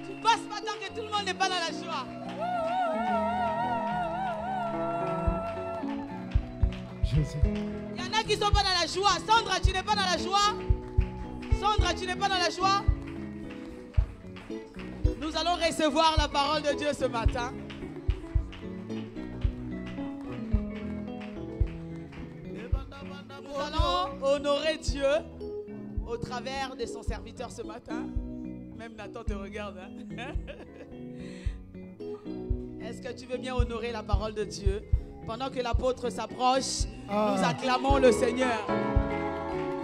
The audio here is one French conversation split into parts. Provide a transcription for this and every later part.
Tu passes pas tant que tout le monde n'est pas dans la joie. Jésus. Il y en a qui ne sont pas dans la joie. Sandra, tu n'es pas dans la joie. Sandra, tu n'es pas dans la joie. Nous allons recevoir la parole de Dieu ce matin. Nous allons honorer Dieu au travers de son serviteur ce matin. Même Nathan te regarde. Hein? Est-ce que tu veux bien honorer la parole de Dieu? Pendant que l'apôtre s'approche, nous acclamons le Seigneur.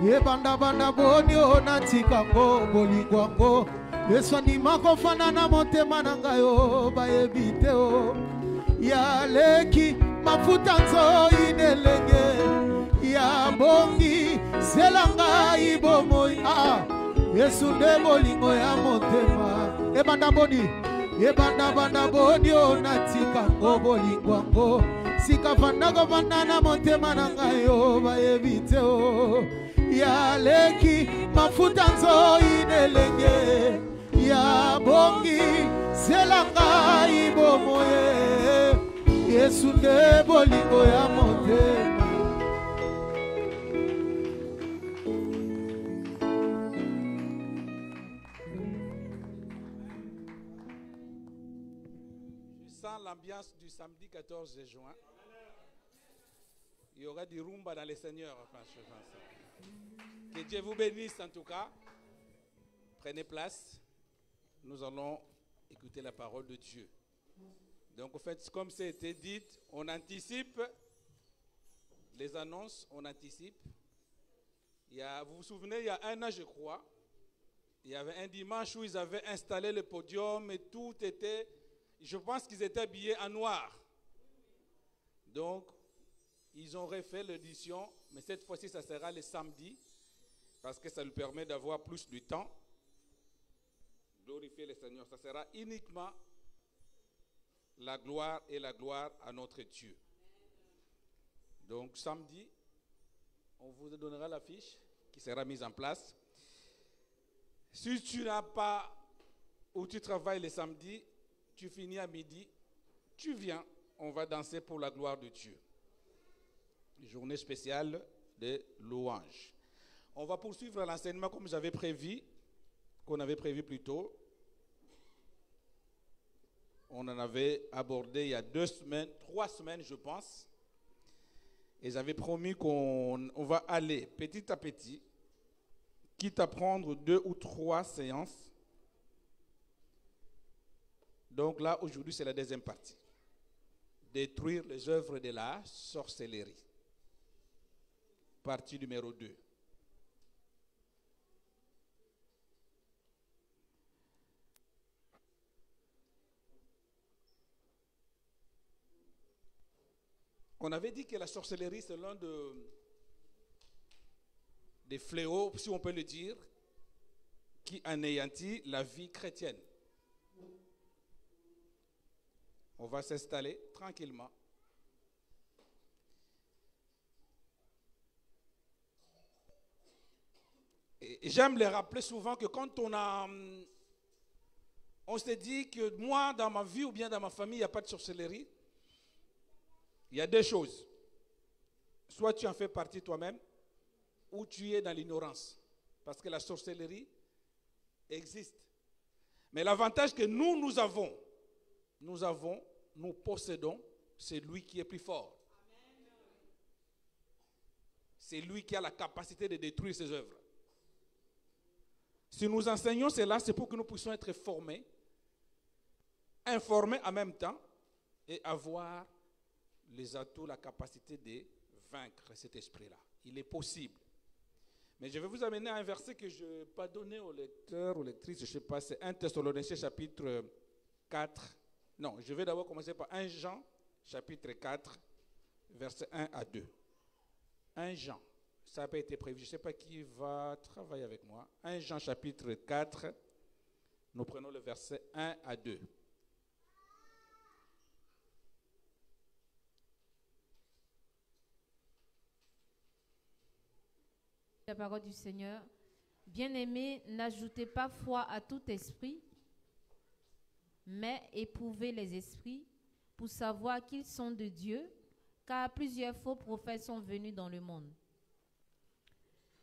Yebanda banda bonio natikako bolingwango Yeswani makofana na motema nangayo baebite o Ya leki mafuta nzo inelenge Ya bongi selanga ibomoi Yesu nde bolingo ya motema Yebanda banda bonio natikako bolingwango Sika vandago vandana motema nangayo baebite o Ya leki mafuta nzo inelenge Ya bongi selanga ibomoye Yesu nde bolingo ya motema Je sens l'ambiance du samedi 14 juin. Il y aura du rumba dans les seigneurs. Enfin, je pense. Que Dieu vous bénisse en tout cas. Prenez place. Nous allons écouter la parole de Dieu. Donc, en fait, comme ça a été dit, on anticipe les annonces, on anticipe. Vous vous souvenez, il y a un an, je crois, il y avait un dimanche où ils avaient installé le podium et tout était, je pense qu'ils étaient habillés en noir. Donc, ils ont refait l'édition, mais cette fois-ci, ça sera le samedi, parce que ça lui permet d'avoir plus de temps. Glorifier le Seigneur, ça sera uniquement la gloire et la gloire à notre Dieu. Donc, samedi, on vous donnera l'affiche qui sera mise en place. Si tu n'as pas, ou tu travailles le samedi, tu finis à midi, tu viens, on va danser pour la gloire de Dieu. Journée spéciale de louange. On va poursuivre l'enseignement comme j'avais prévu, qu'on avait prévu plus tôt. On en avait abordé il y a 3 semaines, je pense. Et j'avais promis qu'on va aller petit à petit, quitte à prendre 2 ou 3 séances. Donc là, aujourd'hui, c'est la deuxième partie. Détruire les œuvres de la sorcellerie. Partie numéro 2. On avait dit que la sorcellerie, c'est l'un des fléaux, si on peut le dire, qui anéantit la vie chrétienne. On va s'installer tranquillement. Et j'aime les rappeler souvent que quand on se dit que moi, dans ma vie ou bien dans ma famille, il n'y a pas de sorcellerie, il y a 2 choses. Soit tu en fais partie toi-même, ou tu es dans l'ignorance. Parce que la sorcellerie existe. Mais l'avantage que nous possédons, c'est lui qui est plus fort. C'est lui qui a la capacité de détruire ses œuvres. Si nous enseignons cela, c'est pour que nous puissions être formés, informés en même temps, et avoir les atouts, la capacité de vaincre cet esprit-là. Il est possible. Mais je vais vous amener à un verset que je n'ai pas donné aux lecteurs, aux lectrices, je ne sais pas, c'est 1 Thessaloniciens chapitre 4. Non, je vais d'abord commencer par 1 Jean chapitre 4, versets 1 à 2. 1 Jean, ça n'a pas été prévu, je ne sais pas qui va travailler avec moi. 1 Jean chapitre 4, nous prenons le verset 1 à 2. La parole du Seigneur. Bien-aimés, n'ajoutez pas foi à tout esprit, mais éprouvez les esprits pour savoir qu'ils sont de Dieu, car plusieurs faux prophètes sont venus dans le monde.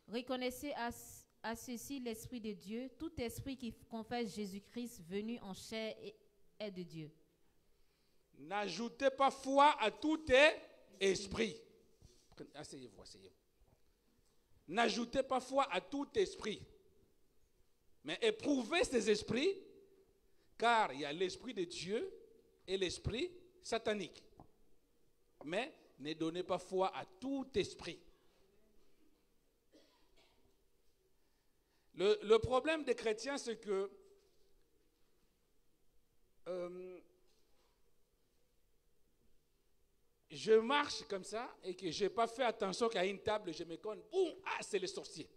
Reconnaissez à ceci l'Esprit de Dieu. Tout esprit qui confesse Jésus-Christ venu en chair est de Dieu. N'ajoutez pas foi à tout esprit. Asseyez-vous, asseyez-vous. N'ajoutez pas foi à tout esprit, mais éprouvez ces esprits, car il y a l'esprit de Dieu et l'esprit satanique. Mais ne donnez pas foi à tout esprit. Le problème des chrétiens, c'est que je marche comme ça et que je n'ai pas fait attention qu'à une table, je me conne, boum, ah, c'est le sorcier.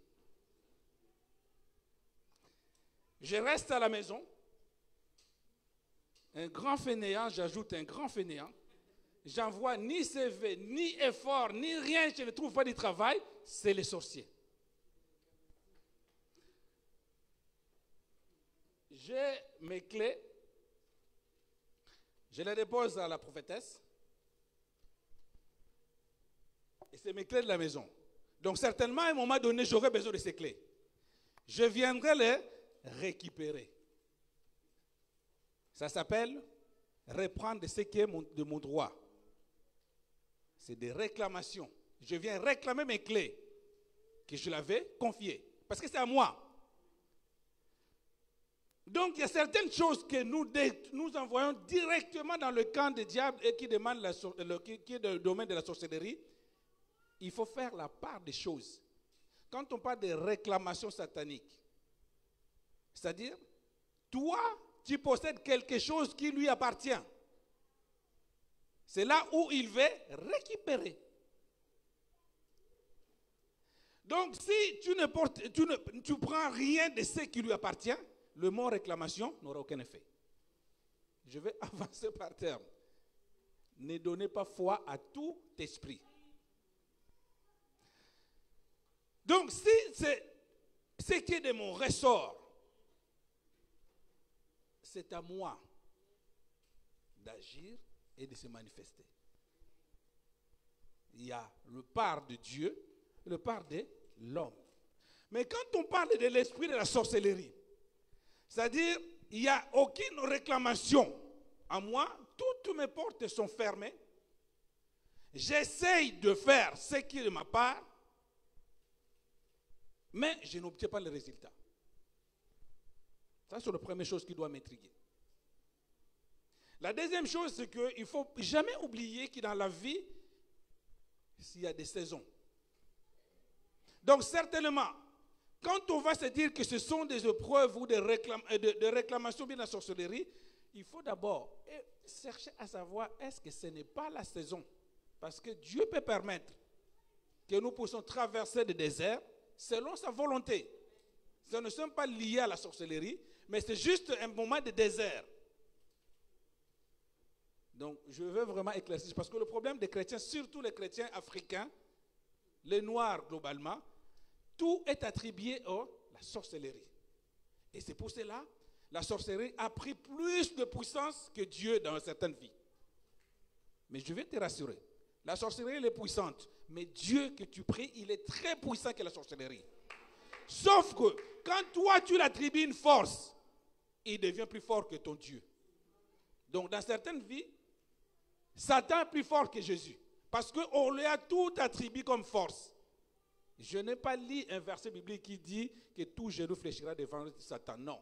Je reste à la maison, un grand fainéant, j'ajoute un grand fainéant, j'envoie ni CV, ni effort, ni rien, je ne trouve pas de travail, c'est le sorcier. J'ai mes clés, je les dépose à la prophétesse, et c'est mes clés de la maison. Donc certainement, à un moment donné, j'aurai besoin de ces clés. Je viendrai les récupérer. Ça s'appelle reprendre ce qui est de mon droit. C'est des réclamations. Je viens réclamer mes clés que je l'avais confiées. Parce que c'est à moi. Donc il y a certaines choses que nous envoyons directement dans le camp du diable et qui demandent qui est le domaine de la sorcellerie. Il faut faire la part des choses. Quand on parle de réclamations sataniques, c'est-à-dire, toi, tu possèdes quelque chose qui lui appartient. C'est là où il veut récupérer. Donc, si tu ne prends rien de ce qui lui appartient, le mot réclamation n'aura aucun effet. Je vais avancer par terme. Ne donnez pas foi à tout esprit. Donc, si c'est ce qui est de mon ressort, c'est à moi d'agir et de se manifester. Il y a le part de Dieu et le part de l'homme. Mais quand on parle de l'esprit de la sorcellerie, c'est-à-dire, il n'y a aucune réclamation à moi, toutes mes portes sont fermées. J'essaye de faire ce qui est de ma part, mais je n'obtiens pas le résultat. Ça, c'est la première chose qui doit m'intriguer. La deuxième chose, c'est qu'il ne faut jamais oublier que dans la vie, il y a des saisons. Donc, certainement, quand on va se dire que ce sont des épreuves ou des réclamations bien de la sorcellerie, il faut d'abord chercher à savoir est-ce que ce n'est pas la saison. Parce que Dieu peut permettre que nous puissions traverser des déserts selon sa volonté. Ce ne sont pas liés à la sorcellerie, mais c'est juste un moment de désert. Donc, je veux vraiment éclaircir, parce que le problème des chrétiens, surtout les chrétiens africains, les noirs globalement, tout est attribué à la sorcellerie. Et c'est pour cela, la sorcellerie a pris plus de puissance que Dieu dans certaines vies. Mais je vais te rassurer, la sorcellerie elle est puissante, mais Dieu que tu pries, il est très puissant que la sorcellerie. Sauf que quand toi tu l'attribues une force, il devient plus fort que ton Dieu. Donc dans certaines vies, Satan est plus fort que Jésus. Parce qu'on lui a tout attribué comme force. Je n'ai pas lu un verset biblique qui dit que tout genou fléchira devant Satan. Non.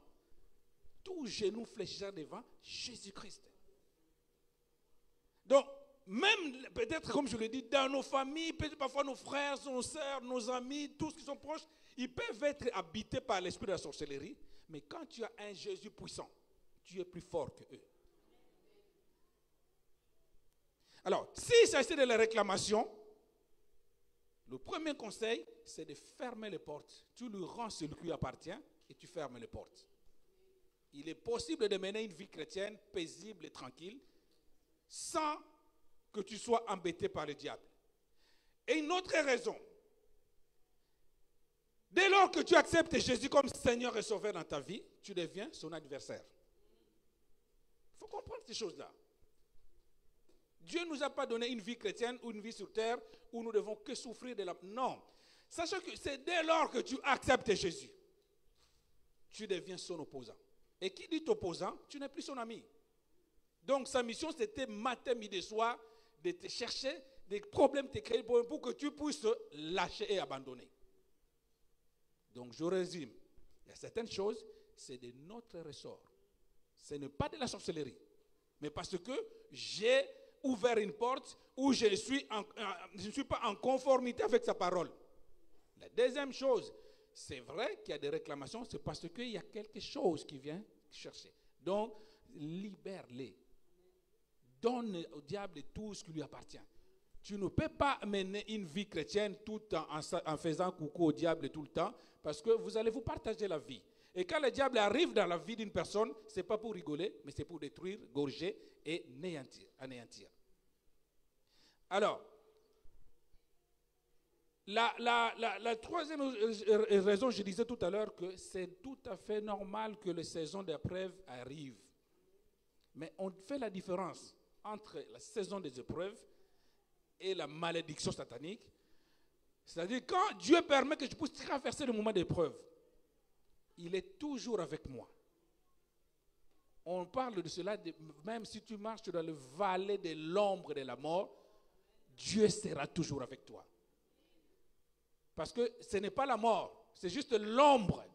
Tout genou fléchira devant Jésus-Christ. Donc, même peut-être comme je l'ai dit, dans nos familles, peut-être parfois nos frères, nos sœurs, nos amis, tous qui sont proches, ils peuvent être habités par l'esprit de la sorcellerie. Mais quand tu as un Jésus puissant, tu es plus fort qu'eux. Alors, s'il s'agit de la réclamation, le premier conseil, c'est de fermer les portes. Tu lui rends ce qui lui appartient et tu fermes les portes. Il est possible de mener une vie chrétienne paisible et tranquille sans que tu sois embêté par le diable. Et une autre raison, dès lors que tu acceptes Jésus comme Seigneur et Sauveur dans ta vie, tu deviens son adversaire. Il faut comprendre ces choses-là. Dieu ne nous a pas donné une vie chrétienne ou une vie sur terre où nous devons que souffrir de la... Non. Sachant que c'est dès lors que tu acceptes Jésus, tu deviens son opposant. Et qui dit opposant, tu n'es plus son ami. Donc sa mission, c'était matin, midi, soir, de te chercher des problèmes, te créer pour que tu puisses lâcher et abandonner. Donc je résume. Il y a certaines choses, c'est de notre ressort. Ce n'est pas de la sorcellerie. Mais parce que j'ai ouvert une porte où je ne suis pas en conformité avec sa parole. La deuxième chose, c'est vrai qu'il y a des réclamations, c'est parce qu'il y a quelque chose qui vient chercher. Donc, libère-les. Donne au diable tout ce qui lui appartient. Tu ne peux pas mener une vie chrétienne tout en faisant coucou au diable tout le temps, parce que vous allez vous partager la vie. Et quand le diable arrive dans la vie d'une personne, ce n'est pas pour rigoler, mais c'est pour détruire, gorger et anéantir. Alors, la troisième raison, je disais tout à l'heure que c'est tout à fait normal que les saisons d'épreuves arrivent. Mais on fait la différence entre la saison des épreuves et la malédiction satanique. C'est-à-dire quand Dieu permet que je puisse traverser le moment d'épreuve, il est toujours avec moi. On parle de cela, même si tu marches dans le vallée de l'ombre de la mort, Dieu sera toujours avec toi. Parce que ce n'est pas la mort, c'est juste l'ombre.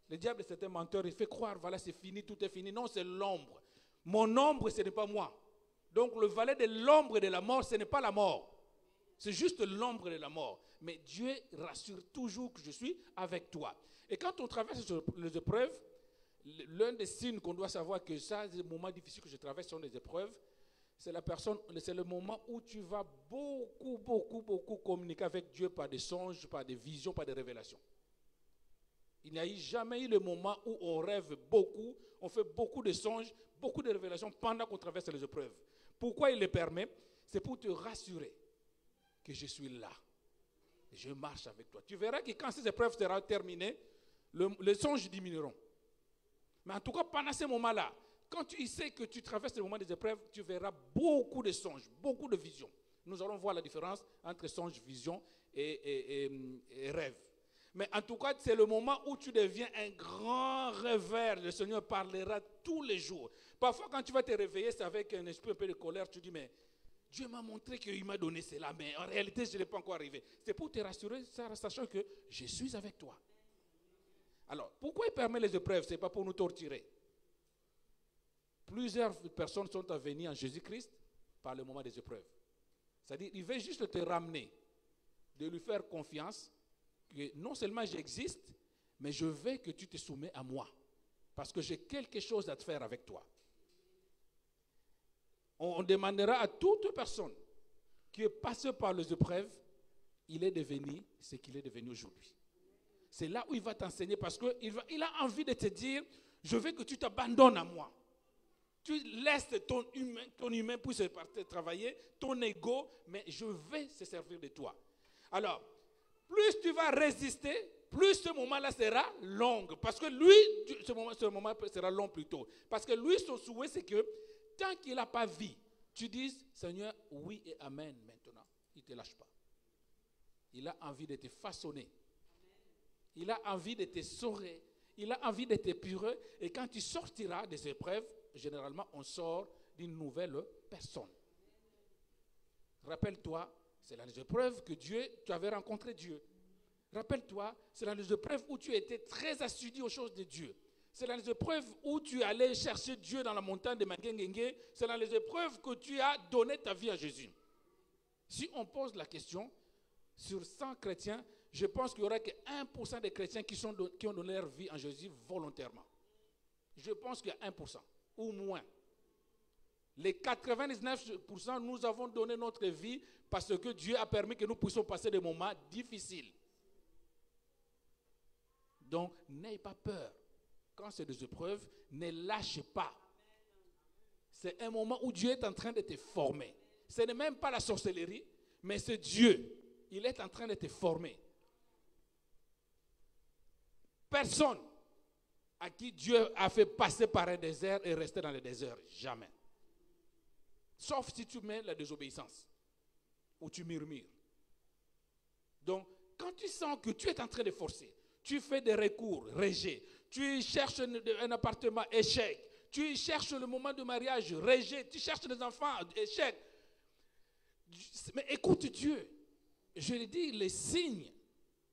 Le diable, c'est un menteur, il fait croire, voilà, c'est fini, tout est fini. Non, c'est l'ombre. Mon ombre, ce n'est pas moi. Donc le vallée de l'ombre de la mort, ce n'est pas la mort. C'est juste l'ombre de la mort. Mais Dieu rassure toujours que je suis avec toi. Et quand on traverse les épreuves, l'un des signes qu'on doit savoir que ça, les moments difficiles que je traverse sont des épreuves, c'est le moment où tu vas beaucoup communiquer avec Dieu par des songes, par des visions, par des révélations. Il n'y a jamais eu le moment où on rêve beaucoup, on fait beaucoup de songes, beaucoup de révélations pendant qu'on traverse les épreuves. Pourquoi il le permet? C'est pour te rassurer que je suis là. Je marche avec toi. Tu verras que quand ces épreuves seront terminées, les songes diminueront. Mais en tout cas, pendant ces moments-là, quand tu sais que tu traverses le moment des épreuves, tu verras beaucoup de songes, beaucoup de visions. Nous allons voir la différence entre songes, visions et rêves. Mais en tout cas, c'est le moment où tu deviens un grand rêveur. Le Seigneur parlera tous les jours. Parfois, quand tu vas te réveiller, c'est avec un esprit un peu de colère. Tu dis, mais Dieu m'a montré qu'il m'a donné cela, mais en réalité, je n'ai pas encore arrivé. C'est pour te rassurer, sachant que je suis avec toi. Alors, pourquoi il permet les épreuves? Ce n'est pas pour nous torturer. Plusieurs personnes sont venues en Jésus-Christ par le moment des épreuves. C'est-à-dire, il veut juste te ramener, de lui faire confiance, que non seulement j'existe, mais je veux que tu te soumets à moi. Parce que j'ai quelque chose à te faire avec toi. On demandera à toute personne qui est passée par les épreuves, il est devenu ce qu'il est devenu aujourd'hui. C'est là où il va t'enseigner parce qu'il a envie de te dire, je veux que tu t'abandonnes à moi. Tu laisses ton humain pour se travailler, ton ego, mais je vais se servir de toi. Alors, plus tu vas résister, plus ce moment-là sera long. Parce que lui, ce moment sera long plutôt. Parce que lui, son souhait, c'est que tant qu'il n'a pas vie, tu dises, Seigneur, oui et amen maintenant. Il ne te lâche pas. Il a envie de te façonner. Il a envie de te sauver. Il a envie de te purer. Et quand tu sortiras des épreuves, généralement, on sort d'une nouvelle personne. Rappelle-toi, c'est dans les épreuves que tu avais rencontré Dieu. Rappelle-toi, c'est dans les épreuves où tu étais très assidu aux choses de Dieu. C'est dans les épreuves où tu allais chercher Dieu dans la montagne de Mangengenge. C'est dans les épreuves que tu as donné ta vie à Jésus. Si on pose la question, sur 100 chrétiens, je pense qu'il n'y aura que 1% des chrétiens qui ont donné leur vie à Jésus volontairement. Je pense qu'il y a 1% ou moins. Les 99%, nous avons donné notre vie parce que Dieu a permis que nous puissions passer des moments difficiles. Donc, n'ayez pas peur. Quand c'est des épreuves, ne lâchez pas. C'est un moment où Dieu est en train de te former. Ce n'est même pas la sorcellerie, mais c'est Dieu. Il est en train de te former. Personne à qui Dieu a fait passer par un désert et rester dans le désert. Jamais. Sauf si tu mets la désobéissance ou tu murmures. Donc, quand tu sens que tu es en train de forcer, tu fais des recours, rejet, tu cherches un appartement, échec, tu cherches le moment de mariage, rejet, tu cherches des enfants, échec. Mais écoute Dieu. Je lui dis, les signes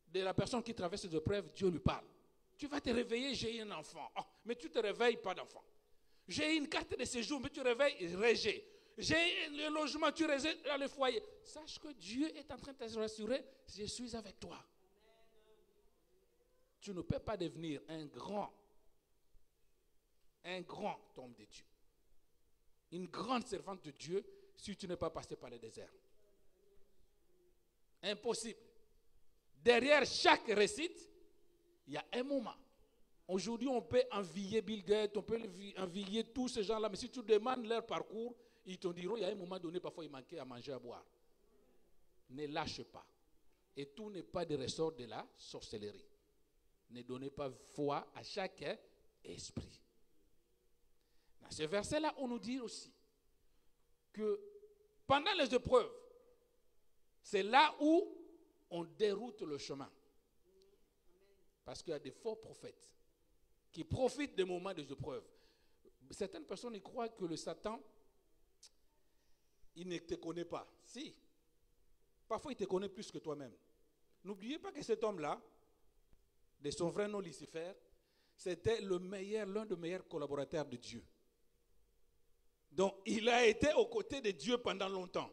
de la personne qui traverse ces épreuves, Dieu lui parle. Tu vas te réveiller, j'ai un enfant. Oh, mais tu ne te réveilles, pas d'enfant. J'ai une carte de séjour, mais tu te réveilles, rejet. J'ai le logement, tu rejettes dans le foyer. Sache que Dieu est en train de te rassurer, je suis avec toi. Tu ne peux pas devenir un grand homme de Dieu. Une grande servante de Dieu si tu n'es pas passé par le désert. Impossible. Derrière chaque réussite, il y a un moment. Aujourd'hui, on peut envier Bill Gates, on peut envier tous ces gens-là, mais si tu demandes leur parcours, ils te diront, il y a un moment donné, parfois il manquait à manger, à boire. Ne lâche pas. Et tout n'est pas des ressorts de la sorcellerie. Ne donnez pas foi à chaque esprit. Dans ce verset-là, on nous dit aussi que pendant les épreuves, c'est là où on déroute le chemin. Parce qu'il y a des faux prophètes qui profitent des moments des épreuves. Certaines personnes croient que le Satan, il ne te connaît pas. Si. Parfois, il te connaît plus que toi-même. N'oubliez pas que cet homme-là, de son vrai nom Lucifer, c'était l'un des meilleurs collaborateurs de Dieu. Donc, il a été aux côtés de Dieu pendant longtemps.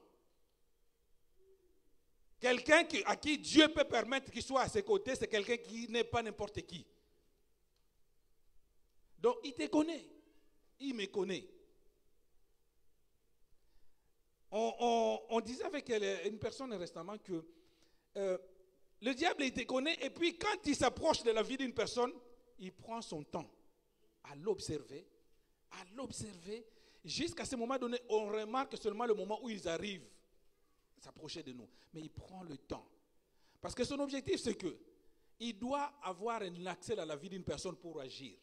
Quelqu'un à qui Dieu peut permettre qu'il soit à ses côtés, c'est quelqu'un qui n'est pas n'importe qui. Donc, il te connaît. Il me connaît. On disait avec une personne récemment que le diable, il te connaît, et puis quand il s'approche de la vie d'une personne, il prend son temps à l'observer, jusqu'à ce moment donné, on remarque seulement le moment où ils arrivent à s'approcher de nous. Mais il prend le temps. Parce que son objectif, c'est que il doit avoir un accès à la vie d'une personne pour agir.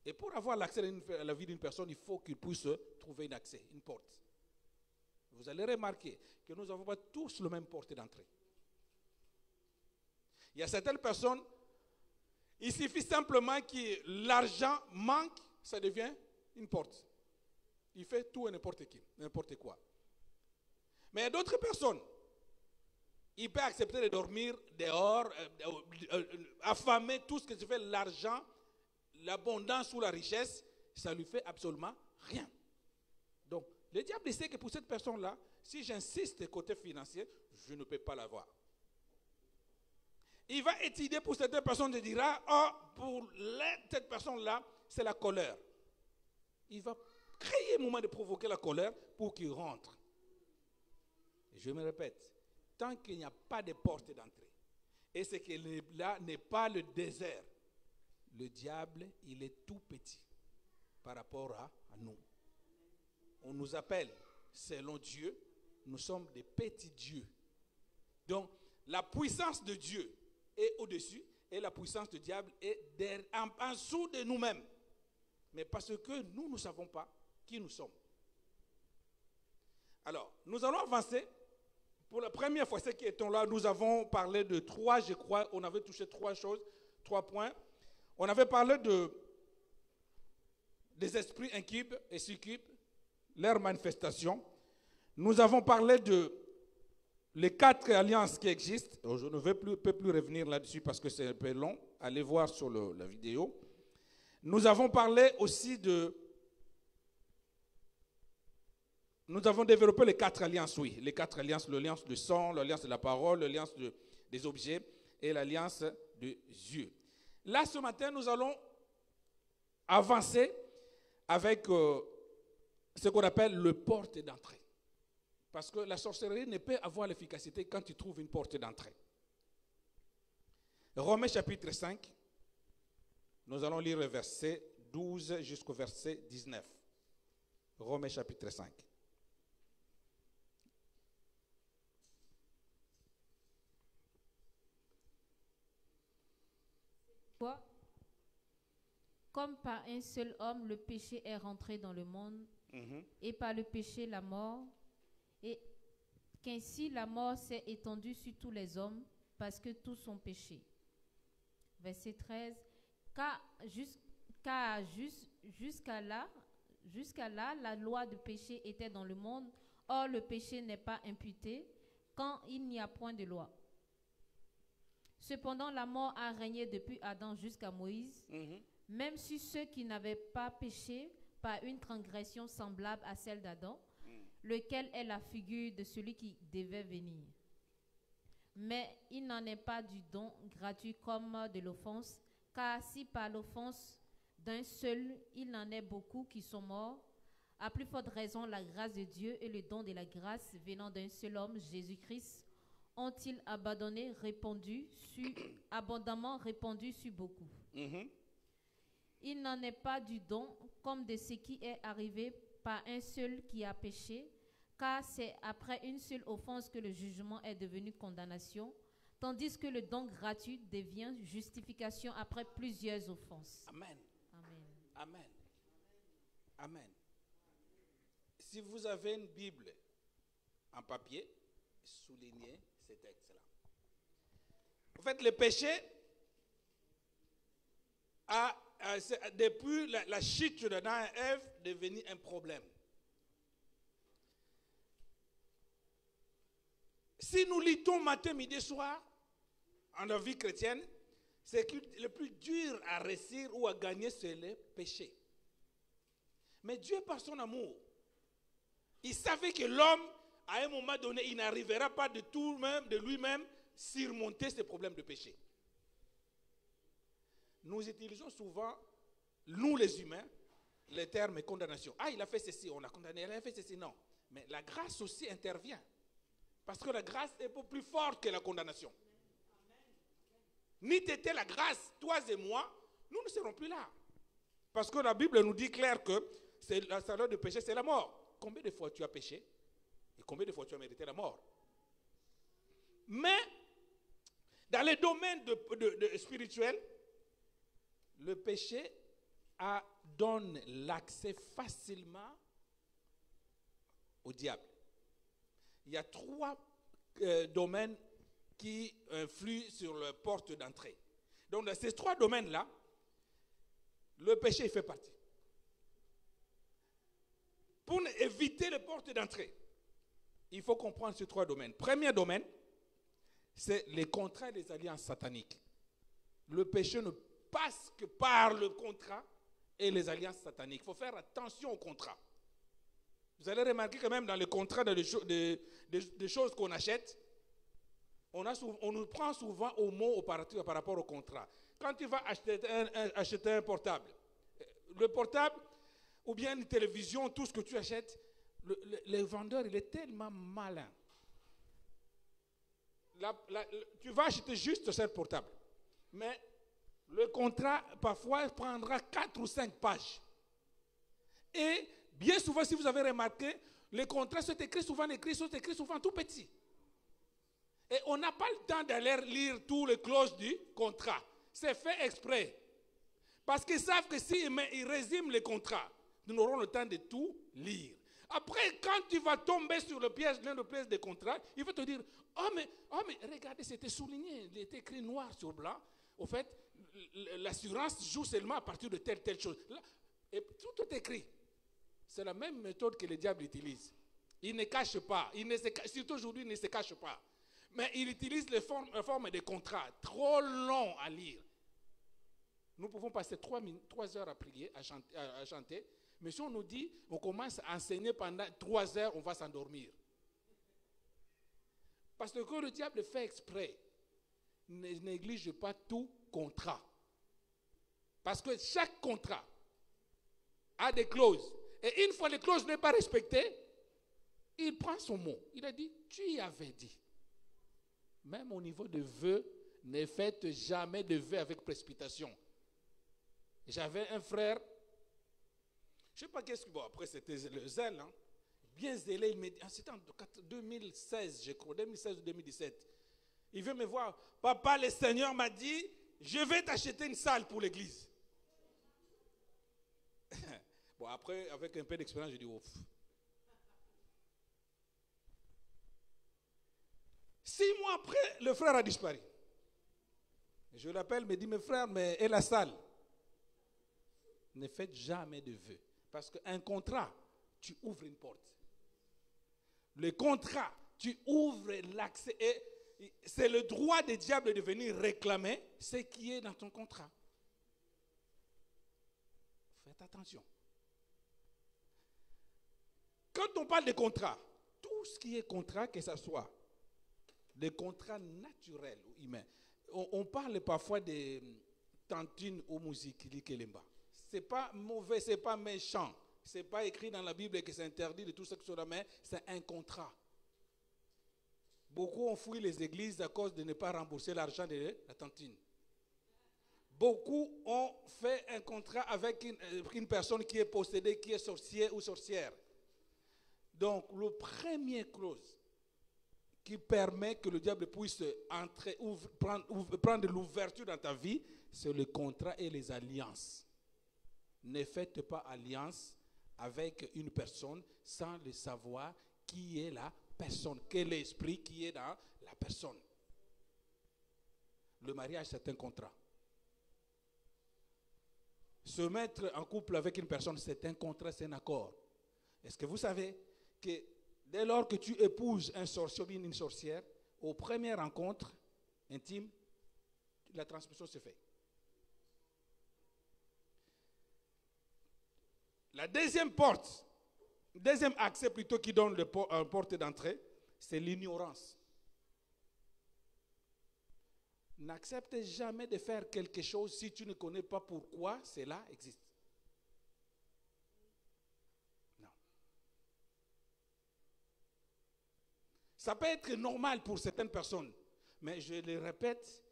Et pour avoir l'accès à la vie d'une personne, il faut qu'il puisse trouver un accès, une porte. Vous allez remarquer que nous n'avons pas tous le même porte d'entrée. Il y a certaines personnes, il suffit simplement que l'argent manque, ça devient une porte. Il fait tout et n'importe quoi. Mais il y a d'autres personnes, il peut accepter de dormir dehors, affamer, tout ce que fait l'argent, l'abondance ou la richesse, ça ne lui fait absolument rien. Donc, le diable sait que pour cette personne-là, si j'insiste côté financier, je ne peux pas l'avoir. Il va étudier pour cette personne et dira, oh, pour cette personne-là, c'est la colère. Il va créer un moment de provoquer la colère pour qu'il rentre. Je me répète, tant qu'il n'y a pas de porte d'entrée, et c'est que là n'est pas le désert, le diable, il est tout petit par rapport à nous. On nous appelle, selon Dieu, nous sommes des petits dieux. Donc, la puissance de Dieu est au-dessus et la puissance du diable est en dessous de nous-mêmes. Mais parce que nous ne savons pas qui nous sommes. Alors, nous allons avancer. Pour la première fois, ceux qui étaient là, nous avons parlé de 3, je crois, on avait touché 3 choses, 3 points. On avait parlé des esprits incubes et succubes, leur manifestation. Nous avons parlé de les 4 alliances qui existent. Je ne peux plus revenir là-dessus parce que c'est un peu long. Allez voir sur la vidéo. Nous avons parlé aussi nous avons développé les 4 alliances, oui. Les 4 alliances, l'alliance du sang, l'alliance de la parole, l'alliance des objets et l'alliance de Dieu. Là, ce matin, nous allons avancer avec ce qu'on appelle le porte d'entrée. Parce que la sorcellerie ne peut avoir l'efficacité quand tu trouves une porte d'entrée. Romains chapitre 5, nous allons lire le verset 12 jusqu'au verset 19. Romains chapitre 5. Comme par un seul homme, le péché est rentré dans le monde, et par le péché, la mort, et qu'ainsi la mort s'est étendue sur tous les hommes, parce que tous ont péché. Verset 13. Jusqu'à là, la loi du péché était dans le monde. Or, le péché n'est pas imputé quand il n'y a point de loi. Cependant, la mort a régné depuis Adam jusqu'à Moïse, même sur ceux qui n'avaient pas péché par une transgression semblable à celle d'Adam, lequel est la figure de celui qui devait venir. Mais il n'en est pas du don gratuit comme de l'offense, car si par l'offense d'un seul, il en est beaucoup qui sont morts, à plus forte raison, la grâce de Dieu et le don de la grâce venant d'un seul homme, Jésus-Christ, ont-ils abondamment répandu sur beaucoup. Il n'en est pas du don comme de ce qui est arrivé par un seul qui a péché, car c'est après une seule offense que le jugement est devenu condamnation, tandis que le don gratuit devient justification après plusieurs offenses. Amen. Amen. Amen. Amen. Si vous avez une Bible en papier, soulignez ces textes-là. En fait, le péché depuis la chute d'Adam et Ève, devenu un problème. Si nous lisons matin, midi, soir, en la vie chrétienne, c'est que le plus dur à réussir ou à gagner, c'est le péché. Mais Dieu, par son amour, il savait que l'homme, à un moment donné, il n'arrivera pas de lui-même surmonter ces problèmes de péché. Nous utilisons souvent, nous les humains, les termes condamnation. Ah, il a fait ceci, on l'a condamné, il a fait ceci, non. Mais la grâce aussi intervient. Parce que la grâce est beaucoup plus forte que la condamnation. Ni t'étais la grâce, toi et moi, nous ne serons plus là. Parce que la Bible nous dit clair que la salaire du péché, c'est la mort. Combien de fois tu as péché et combien de fois tu as mérité la mort? Mais, dans les domaines spirituels, le péché donne l'accès facilement au diable. Il y a 3 domaines qui influent sur la porte d'entrée. Donc, dans ces 3 domaines-là, le péché fait partie. Pour éviter les portes d'entrée, il faut comprendre ces 3 domaines. Premier domaine, c'est les contrats et les alliances sataniques. Le péché ne passe que par le contrat et les alliances sataniques. Il faut faire attention aux contrats. Vous allez remarquer que même dans les contrats des choses qu'on achète, on nous prend souvent au mot par rapport au contrat. Quand tu vas acheter un portable, le portable ou bien une télévision, tout ce que tu achètes, le vendeur, il est tellement malin. Tu vas acheter juste ce portable, mais le contrat, parfois, prendra 4 ou 5 pages. Et bien souvent, si vous avez remarqué, les contrats sont écrits souvent tout petits. Et on n'a pas le temps d'aller lire tous les clauses du contrat. C'est fait exprès. Parce qu'ils savent que s'ils résument les contrats, nous aurons le temps de tout lire. Après, quand tu vas tomber sur l'un des pièges des contrats, il va te dire, oh mais regardez, c'était souligné, il était écrit noir sur blanc. Au fait, l'assurance joue seulement à partir de telle chose. Et tout est écrit. C'est la même méthode que le diable utilise. Il ne cache pas. Surtout aujourd'hui, il ne se cache pas. Mais il utilise la forme des contrats trop longs à lire. Nous pouvons passer 3 heures à prier, à chanter. Mais si on nous dit, on commence à enseigner pendant 3 heures, on va s'endormir. Parce que le diable fait exprès. Ne néglige pas tout contrat. Parce que chaque contrat a des clauses. Et une fois les clauses n'est pas respectées, il prend son mot. Il a dit, tu y avais dit. Même au niveau de vœux, ne faites jamais de vœux avec précipitation. J'avais un frère, je ne sais pas qu'est-ce que... Bon, après c'était le zèle, hein, bien zélé, il m'a dit, c'était en 2016, je crois, 2016 ou 2017. Il veut me voir. Papa, le Seigneur m'a dit, je vais t'acheter une salle pour l'église. Bon, après, avec un peu d'expérience, je dis ouf. 6 mois après, le frère a disparu. Je l'appelle, me dit, mes frères, mais et la salle? Ne faites jamais de vœux. Parce qu'un contrat, tu ouvres une porte. Le contrat, tu ouvres l'accès. Et c'est le droit des diables de venir réclamer ce qui est dans ton contrat. Faites attention. Quand on parle de contrat, tout ce qui est contrat, que ce soit des contrats naturels ou humains, on parle parfois de tantine ou musique, ce n'est pas mauvais, ce n'est pas méchant. Ce n'est pas écrit dans la Bible que c'est interdit de tout ça sur la main, c'est un contrat. Beaucoup ont fui les églises à cause de ne pas rembourser l'argent de la tantine. Beaucoup ont fait un contrat avec une personne qui est possédée, qui est sorcière ou sorcière. Donc, le premier clause qui permet que le diable puisse entrer, prendre l'ouverture dans ta vie, c'est le contrat et les alliances. Ne faites pas alliance avec une personne sans le savoir qui est la personne, quel est l'esprit qui est dans la personne. Le mariage, c'est un contrat. Se mettre en couple avec une personne, c'est un contrat, c'est un accord. Est-ce que vous savez que dès lors que tu épouses un sorcier ou une sorcière, aux premières rencontres intimes, la transmission se fait. La deuxième porte, deuxième accès plutôt qui donne la porte d'entrée, c'est l'ignorance. N'accepte jamais de faire quelque chose si tu ne connais pas pourquoi cela existe. Non. Ça peut être normal pour certaines personnes, mais je le répète,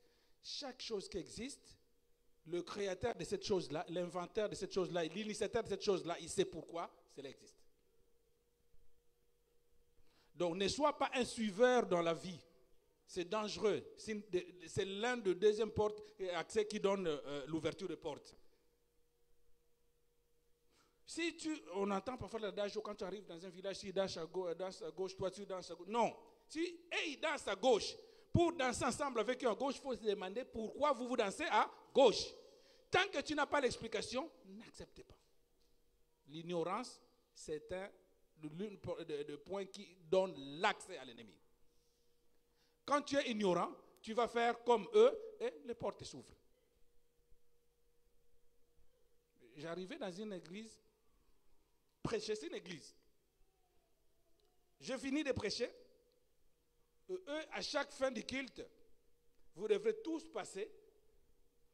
chaque chose qui existe, le créateur de cette chose-là, l'inventeur de cette chose-là, l'initiateur de cette chose-là, il sait pourquoi cela existe. Donc ne sois pas un suiveur dans la vie. C'est dangereux. C'est l'un des deuxièmes portes et accès qui donne l'ouverture de portes. Si on entend parfois l'adage quand tu arrives dans un village, si danse à gauche, toi tu danses à gauche. Non. Si il danse à gauche, pour danser ensemble avec eux à gauche, il faut se demander pourquoi vous dansez à gauche. Tant que tu n'as pas l'explication, n'acceptez pas. L'ignorance, c'est l'un des points qui donne l'accès à l'ennemi. Quand tu es ignorant, tu vas faire comme eux et les portes s'ouvrent. J'arrivais dans une église, prêcher, c'est une église. Je finis de prêcher. Eux, à chaque fin du culte, vous devrez tous passer.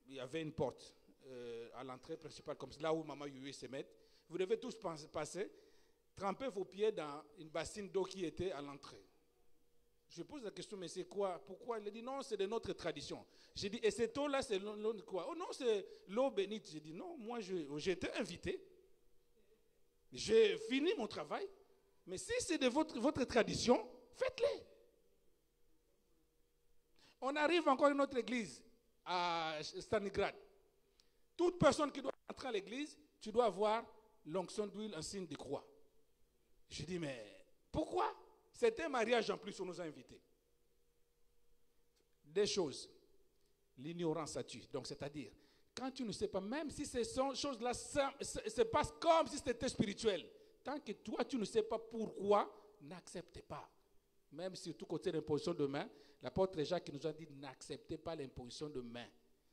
Il y avait une porte à l'entrée principale, comme là où Maman Yui se met. Vous devez tous passer, tremper vos pieds dans une bassine d'eau qui était à l'entrée. Je pose la question, mais c'est quoi? Pourquoi? Il a dit non, c'est de notre tradition. J'ai dit, et cette eau-là, c'est l'eau de quoi? Oh non, c'est l'eau bénite. J'ai dit, non, moi, j'ai été invité. J'ai fini mon travail. Mais si c'est de votre tradition, faites-le. On arrive encore à une autre église, à Stalingrad. Toute personne qui doit entrer à l'église, tu dois avoir l'onction d'huile en signe de croix. Je dis, mais pourquoi? C'était un mariage en plus, on nous a invités. Des choses. L'ignorance ça tue. Donc, c'est-à-dire, quand tu ne sais pas, même si ces choses-là se passent comme si c'était spirituel, tant que toi, tu ne sais pas pourquoi, n'acceptez pas. Même si tout côté d'imposition de main, l'apôtre Jacques nous a dit, n'acceptez pas l'imposition de main.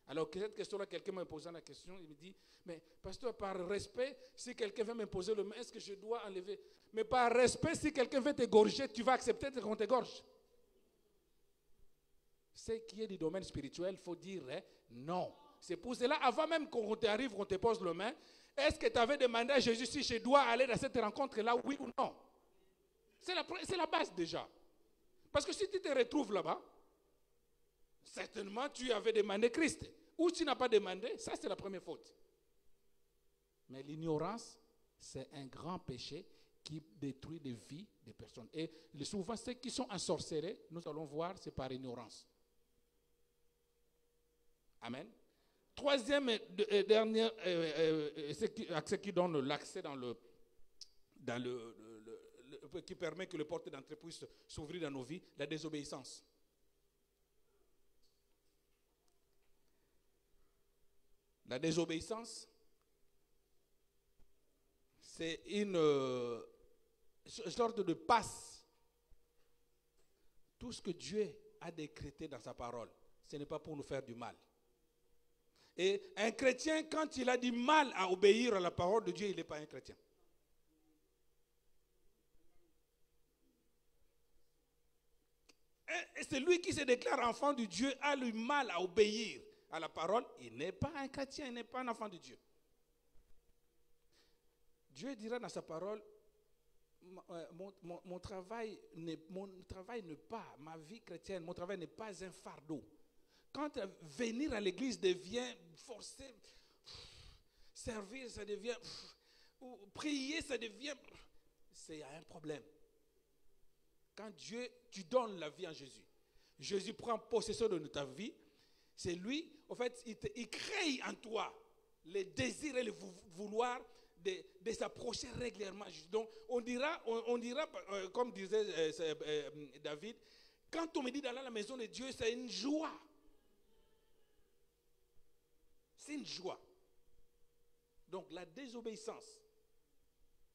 Alors, cette question-là, quelqu'un m'a posé la question, il me dit, mais pasteur, par respect, si quelqu'un veut m'imposer le main, est-ce que je dois enlever? Mais par respect, si quelqu'un veut t'égorger, tu vas accepter qu'on t'égorge. Ce qui est du domaine spirituel, il faut dire non. C'est pour cela, avant même qu'on t'arrive, qu'on te pose le main, est-ce que tu avais demandé à Jésus si je dois aller dans cette rencontre-là, oui ou non? C'est la base déjà. Parce que si tu te retrouves là-bas, certainement tu avais demandé Christ. Ou tu n'as pas demandé, ça c'est la première faute. Mais l'ignorance, c'est un grand péché qui détruit les vies des personnes. Et souvent, ceux qui sont ensorcelés, nous allons voir, c'est par ignorance. Amen. Troisième et dernière, ce qui donne l'accès qui permet que le porte d'entrée puisse s'ouvrir dans nos vies, la désobéissance. La désobéissance, c'est une sorte de passe. Tout ce que Dieu a décrété dans sa parole, ce n'est pas pour nous faire du mal. Et un chrétien, quand il a du mal à obéir à la parole de Dieu, il n'est pas un chrétien. Et celui qui se déclare enfant de Dieu a du mal à obéir à la parole, il n'est pas un chrétien, il n'est pas un enfant de Dieu. Dieu dira dans sa parole, mon travail n'est pas, ma vie chrétienne, mon travail n'est pas un fardeau. Quand venir à l'église devient forcé, servir ça devient, prier ça devient, c'est un problème. Quand tu donnes la vie en Jésus, Jésus prend possession de ta vie, c'est lui, en fait, il crée en toi les désirs et le vouloir de s'approcher régulièrement. Donc, on dira comme disait David, quand on me dit d'aller à la maison de Dieu, c'est une joie. C'est une joie. Donc, la désobéissance.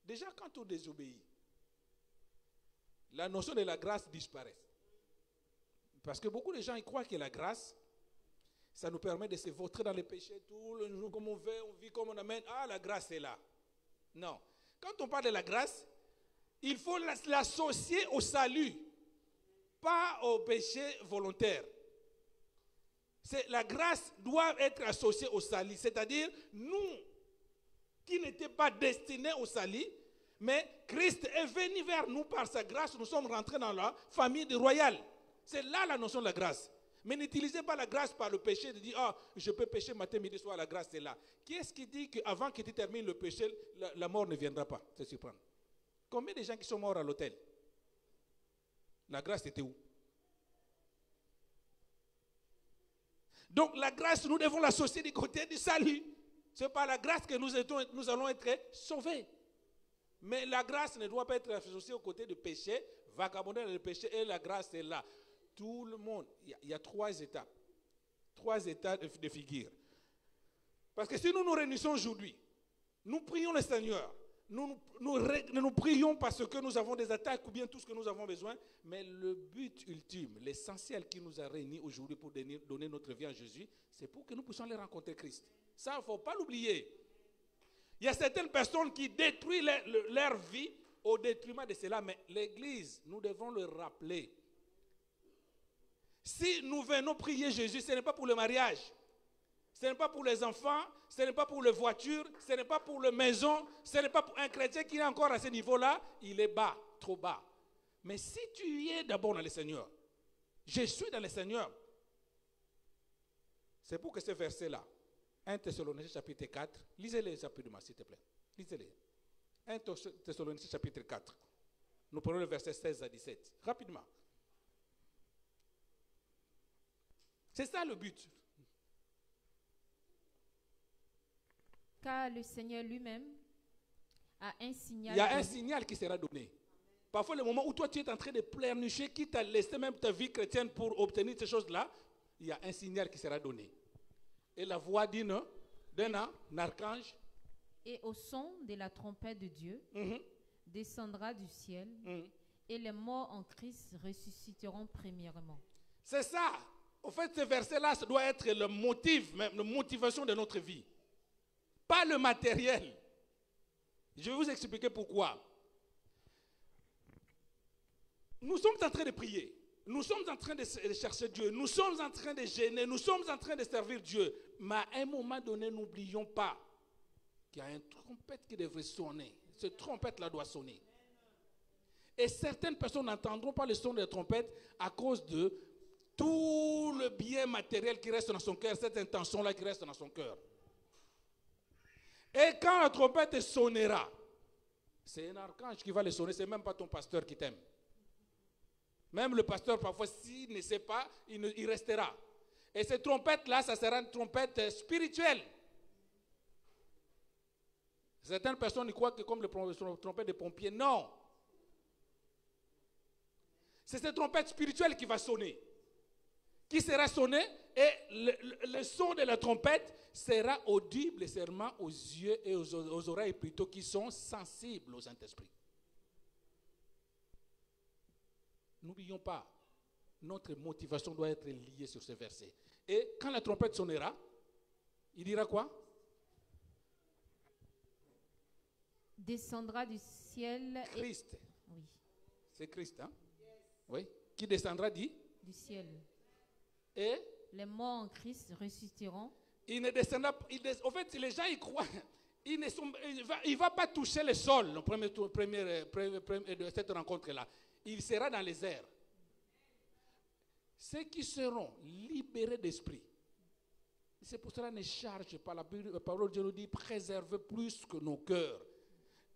Déjà, quand on désobéit, la notion de la grâce disparaît. Parce que beaucoup de gens ils croient que la grâce, ça nous permet de se vautrer dans les péchés tout le jour comme on veut, on vit comme on amène. Ah, la grâce est là. Non. Quand on parle de la grâce, il faut l'associer au salut, pas au péché volontaire. La grâce doit être associée au salut. C'est-à-dire, nous qui n'étions pas destinés au salut, mais Christ est venu vers nous par sa grâce, nous sommes rentrés dans la famille royale. C'est là la notion de la grâce. Mais n'utilisez pas la grâce par le péché de dire, ah, je peux pécher matin, midi, soir, la grâce est là. Qui est-ce qui dit qu'avant que tu termines le péché, la mort ne viendra pas te surprendre? Combien de gens qui sont morts à l'hôtel? La grâce était où? Donc la grâce, nous devons l'associer du côté du salut. C'est par la grâce que nous allons être sauvés. Mais la grâce ne doit pas être associée au côté du péché, vagabonder le péché, et la grâce est là. Tout le monde, il y a 3 étapes. 3 états de figure. Parce que si nous nous réunissons aujourd'hui, nous prions le Seigneur, nous prions parce que nous avons des attaques ou bien tout ce que nous avons besoin, mais le but ultime, l'essentiel qui nous a réunis aujourd'hui pour donner notre vie à Jésus, c'est pour que nous puissions aller rencontrer Christ. Ça, il ne faut pas l'oublier. Il y a certaines personnes qui détruisent leur vie au détriment de cela, mais l'Église, nous devons le rappeler. Si nous venons prier Jésus, ce n'est pas pour le mariage, ce n'est pas pour les enfants, ce n'est pas pour les voitures, ce n'est pas pour les maisons, ce n'est pas pour un chrétien qui est encore à ce niveau-là, il est bas, trop bas. Mais si tu es d'abord dans le Seigneur, je suis dans le Seigneur, c'est pour que ce verset-là, 1 Thessaloniciens chapitre 4, lisez-les rapidement s'il te plaît, lisez-les. 1 Thessaloniciens chapitre 4, nous prenons le verset 16 à 17, rapidement. C'est ça le but. Car le Seigneur lui-même a un signal. Il y a un signal qui sera donné. Parfois, le moment où toi tu es en train de pleurnicher, qui t'a laissé même ta vie chrétienne pour obtenir ces choses-là, il y a un signal qui sera donné. Et la voix d'un archange. Et au son de la trompette de Dieu, descendra du ciel, et les morts en Christ ressusciteront premièrement. C'est ça. En fait, ce verset-là, ça doit être le motif, même la motivation de notre vie. Pas le matériel. Je vais vous expliquer pourquoi. Nous sommes en train de prier. Nous sommes en train de chercher Dieu. Nous sommes en train de jeûner. Nous sommes en train de servir Dieu. Mais à un moment donné, n'oublions pas qu'il y a une trompette qui devrait sonner. Cette trompette-là doit sonner. Et certaines personnes n'entendront pas le son de la trompette à cause de tout le bien matériel qui reste dans son cœur, cette intention-là qui reste dans son cœur. Et quand la trompette sonnera, c'est un archange qui va le sonner, c'est même pas ton pasteur qui t'aime. Même le pasteur, parfois, s'il ne sait pas, il restera. Et cette trompette-là, ça sera une trompette spirituelle. Certaines personnes croient que comme le trompette des pompiers, non. C'est cette trompette spirituelle qui va sonner. Qui sera sonnée et le son de la trompette sera audible seulement aux yeux et aux oreilles plutôt qui sont sensibles au Saint-Esprit. N'oublions pas, notre motivation doit être liée sur ce verset. Et quand la trompette sonnera, il dira quoi? Descendra du ciel. Christ. Oui. C'est Christ, hein? Oui. Qui descendra dit? Du ciel. Et les morts en Christ ressusciteront. Il ne descendra pas. En fait, les gens y croient. Il ne va pas toucher le sol, le premier de cette rencontre-là. Il sera dans les airs. Ceux qui seront libérés d'esprit. C'est pour cela ne charge pas. La parole de Dieu nous dit préservez plus que nos cœurs.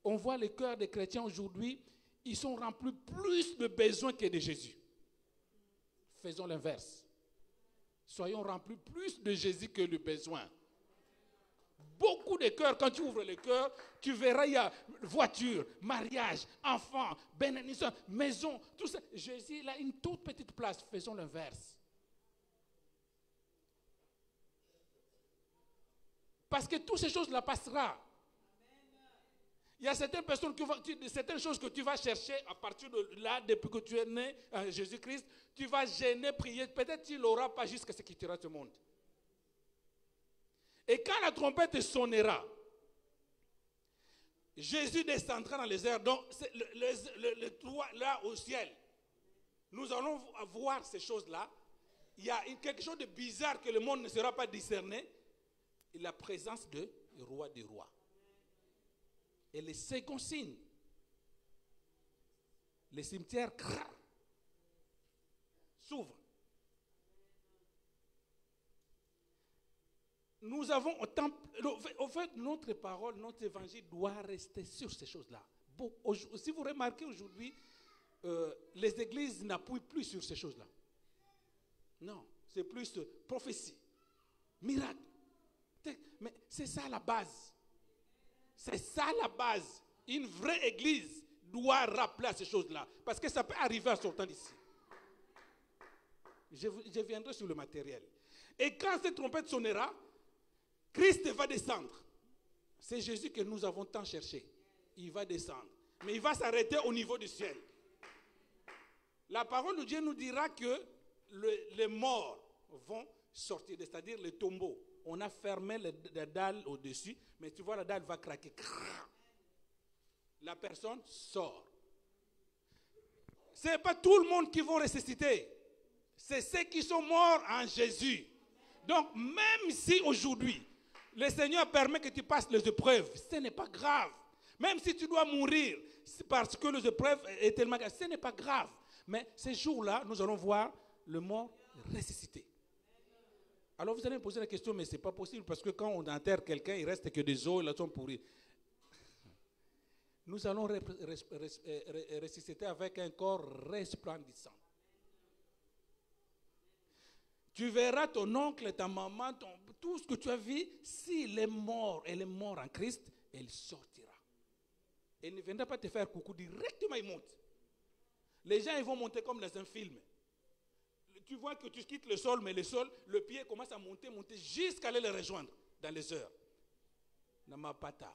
On voit les cœurs des chrétiens aujourd'hui, ils sont remplis plus de besoins que de Jésus. Faisons l'inverse. Soyons remplis plus de Jésus que le besoin. Beaucoup de cœurs, quand tu ouvres le cœur, tu verras, il y a voiture, mariage, enfants, bénédiction, maison, tout ça. Jésus, il a une toute petite place. Faisons l'inverse. Parce que toutes ces choses-là passeront. Il y a certaines personnes certaines choses que tu vas chercher à partir de là, depuis que tu es né en Jésus-Christ, tu vas gêner, prier. Peut-être tu ne l'auras pas jusqu'à ce qu'il quittera ce monde. Et quand la trompette sonnera, Jésus descendra dans les airs. Donc, le toit là au ciel, nous allons voir ces choses-là. Il y a quelque chose de bizarre que le monde ne sera pas discerné. La présence du roi des rois. Et le second signe, les cimetières s'ouvrent. Nous avons au fait, notre parole, notre évangile doit rester sur ces choses-là. Si vous remarquez aujourd'hui, les églises n'appuient plus sur ces choses-là. Non, c'est plus prophétie, miracle. Mais c'est ça la base. C'est ça la base. Une vraie église doit rappeler à ces choses-là. Parce que ça peut arriver en sortant d'ici. Je viendrai sur le matériel. Et quand cette trompette sonnera, Christ va descendre. C'est Jésus que nous avons tant cherché. Il va descendre. Mais il va s'arrêter au niveau du ciel. La parole de Dieu nous dira que les morts vont sortir, c'est-à-dire les tombeaux. On a fermé la dalle au-dessus, mais tu vois, la dalle va craquer. La personne sort. Ce n'est pas tout le monde qui va ressusciter. C'est ceux qui sont morts en Jésus. Donc, même si aujourd'hui, le Seigneur permet que tu passes les épreuves, ce n'est pas grave. Même si tu dois mourir parce que les épreuves sont tellement graves, ce n'est pas grave. Mais ces jours-là, nous allons voir le mort ressusciter. Alors vous allez me poser la question, mais ce n'est pas possible parce que quand on enterre quelqu'un, il ne reste que des os et là sont pourris. Nous allons ressusciter avec un corps resplendissant. Tu verras ton oncle, ta maman, tout ce que tu as vu, s'il est mort, elle est morte en Christ, elle sortira. Elle ne viendra pas te faire coucou, directement il monte. Les gens ils vont monter comme dans un film. Tu vois que tu quittes le sol, mais le pied commence à monter jusqu'à aller le rejoindre dans les heures. Namapata.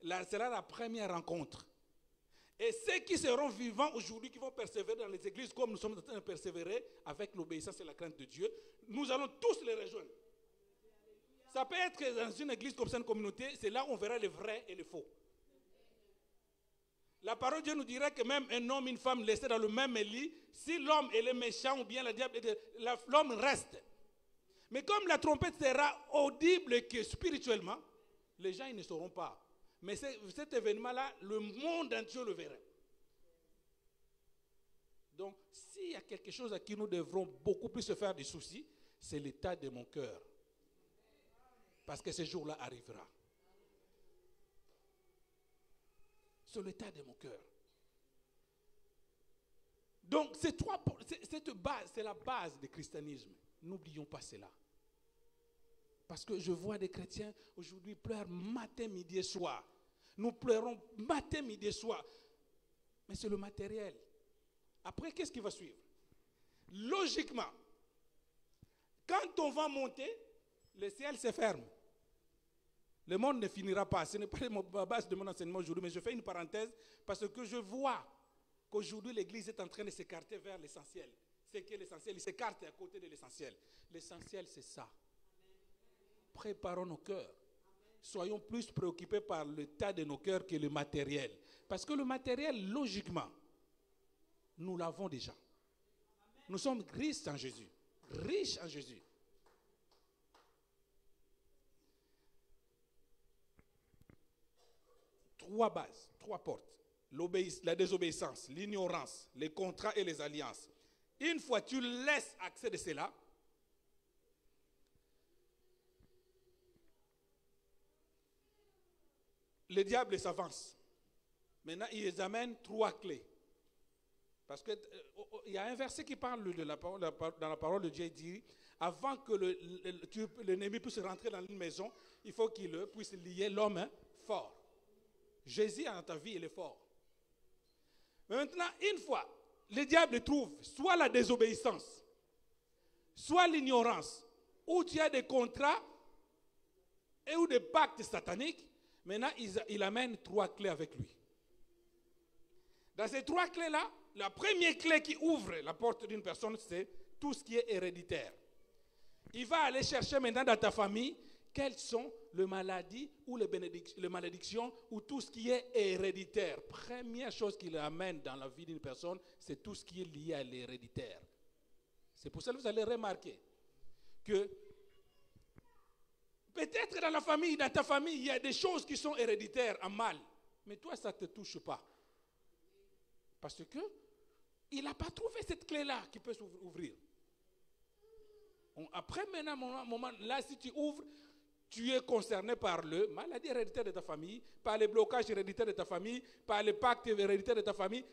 Là, sera la première rencontre. Et ceux qui seront vivants aujourd'hui, qui vont persévérer dans les églises comme nous sommes en train de persévérer avec l'obéissance et la crainte de Dieu, nous allons tous les rejoindre. Ça peut être que dans une église comme ça, une communauté, c'est là où on verra les vrais et les faux. La parole de Dieu nous dirait que même un homme et une femme laissés dans le même lit, si l'homme est méchant ou bien le diable, l'homme reste. Mais comme la trompette sera audible que spirituellement, les gens ils ne sauront pas. Mais cet événement-là, le monde entier le verra. Donc, s'il y a quelque chose à qui nous devrons beaucoup plus se faire des soucis, c'est l'état de mon cœur. Parce que ce jour-là arrivera. C'est l'état de mon cœur. Donc, cette base, c'est la base du christianisme. N'oublions pas cela. Parce que je vois des chrétiens aujourd'hui pleurer matin, midi et soir. Nous pleurons matin, midi et soir. Mais c'est le matériel. Après, qu'est-ce qui va suivre? Logiquement, quand on va monter, le ciel se ferme. Le monde ne finira pas. Ce n'est pas la base de mon enseignement aujourd'hui, mais je fais une parenthèse parce que je vois qu'aujourd'hui l'Église est en train de s'écarter vers l'essentiel. C'est que l'essentiel, il s'écarte à côté de l'essentiel. L'essentiel, c'est ça. Préparons nos cœurs. Soyons plus préoccupés par l'état de nos cœurs que le matériel. Parce que le matériel, logiquement, nous l'avons déjà. Nous sommes riches en Jésus. Riches en Jésus. Trois bases, trois portes. La désobéissance, l'ignorance, les contrats et les alliances. Une fois tu laisses accès de cela, le diable s'avance. Maintenant, il les amène trois clés. Parce qu'il y a un verset qui parle de dans la parole de Dieu, il dit, avant que l'ennemi puisse rentrer dans une maison, il faut qu'il puisse lier l'homme fort. Jésus, dans ta vie, il est fort. Mais maintenant, une fois, le diable trouve soit la désobéissance, soit l'ignorance, où tu as des contrats et ou des pactes sataniques. Maintenant, il amène trois clés avec lui. Dans ces trois clés-là, la première clé qui ouvre la porte d'une personne, c'est tout ce qui est héréditaire. Il va aller chercher maintenant dans ta famille quelles sont les maladies ou les malédictions ou tout ce qui est héréditaire. Première chose qu'il amène dans la vie d'une personne, c'est tout ce qui est lié à l'héréditaire. C'est pour ça que vous allez remarquer que peut-être dans ta famille, il y a des choses qui sont héréditaires en mal. Mais toi, ça ne te touche pas. Parce que il n'a pas trouvé cette clé-là qui peut s'ouvrir. Après, maintenant, là, si tu ouvres, tu es concerné par le maladie héréditaire de ta famille, par les blocages héréditaires de ta famille, par les pactes héréditaires de ta famille.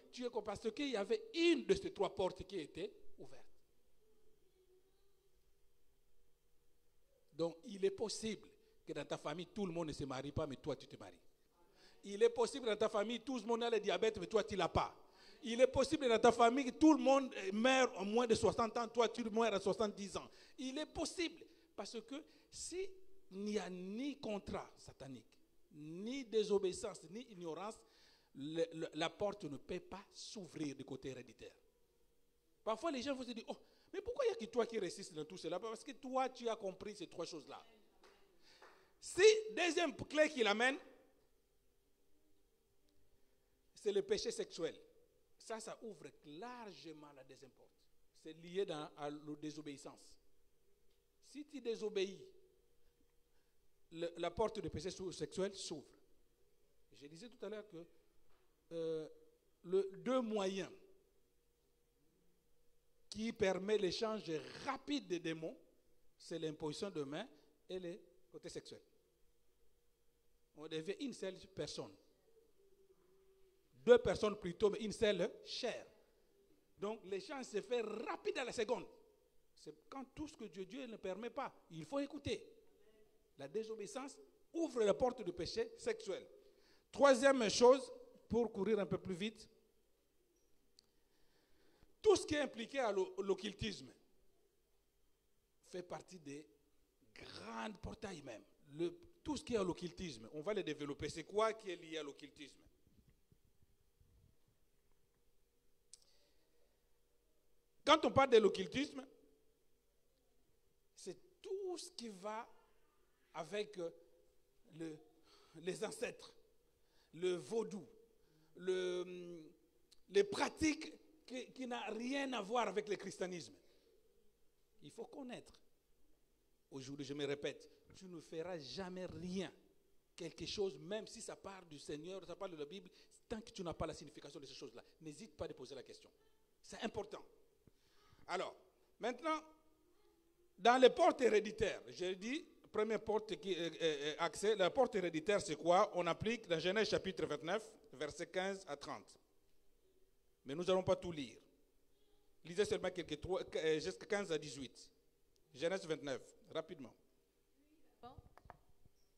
Parce qu'il y avait une de ces trois portes qui était ouverte. Donc, il est possible que dans ta famille, tout le monde ne se marie pas, mais toi, tu te maries. Il est possible que dans ta famille, tout le monde a le diabète, mais toi, tu ne l'as pas. Il est possible que dans ta famille, que tout le monde meurt en moins de 60 ans, toi, tu meurs à 70 ans. Il est possible. Parce que s'il n'y a ni contrat satanique, ni désobéissance, ni ignorance, la porte ne peut pas s'ouvrir du côté héréditaire. Parfois, les gens vont se dire, oh, mais pourquoi il n'y a que toi qui résistes dans tout cela? Parce que toi, tu as compris ces trois choses-là. Si, deuxième clé qu'il amène, c'est le péché sexuel. Ça ouvre largement la deuxième porte. C'est lié à la désobéissance. Si tu désobéis, la porte du péché sexuel s'ouvre. Je disais tout à l'heure que deux moyens qui permettent l'échange rapide des démons, c'est l'imposition de main et le côté sexuel. On devient une seule personne. Deux personnes plutôt, mais une seule chair. Donc l'échange se fait rapide à la seconde. C'est quand tout ce que Dieu ne permet pas. Il faut écouter. La désobéissance ouvre la porte du péché sexuel. Troisième chose, pour courir un peu plus vite, tout ce qui est impliqué à l'occultisme fait partie des grands portails même. Tout ce qui est à l'occultisme, on va le développer. C'est quoi qui est lié à l'occultisme? Quand on parle de l'occultisme, c'est tout ce qui va avec les ancêtres, le vaudou, les pratiques qui n'ont rien à voir avec le christianisme. Il faut connaître. Aujourd'hui, je me répète, tu ne feras jamais rien, quelque chose, même si ça part du Seigneur, ça part de la Bible, tant que tu n'as pas la signification de ces choses-là. N'hésite pas à poser la question. C'est important. Alors, maintenant, dans les portes héréditaires, j'ai dit, première porte qui est accès, la porte héréditaire, c'est quoi? On applique dans Genèse chapitre 29, versets 15 à 30. Mais nous n'allons pas tout lire. Lisez seulement jusqu'à 15 à 18. Genèse 29, rapidement.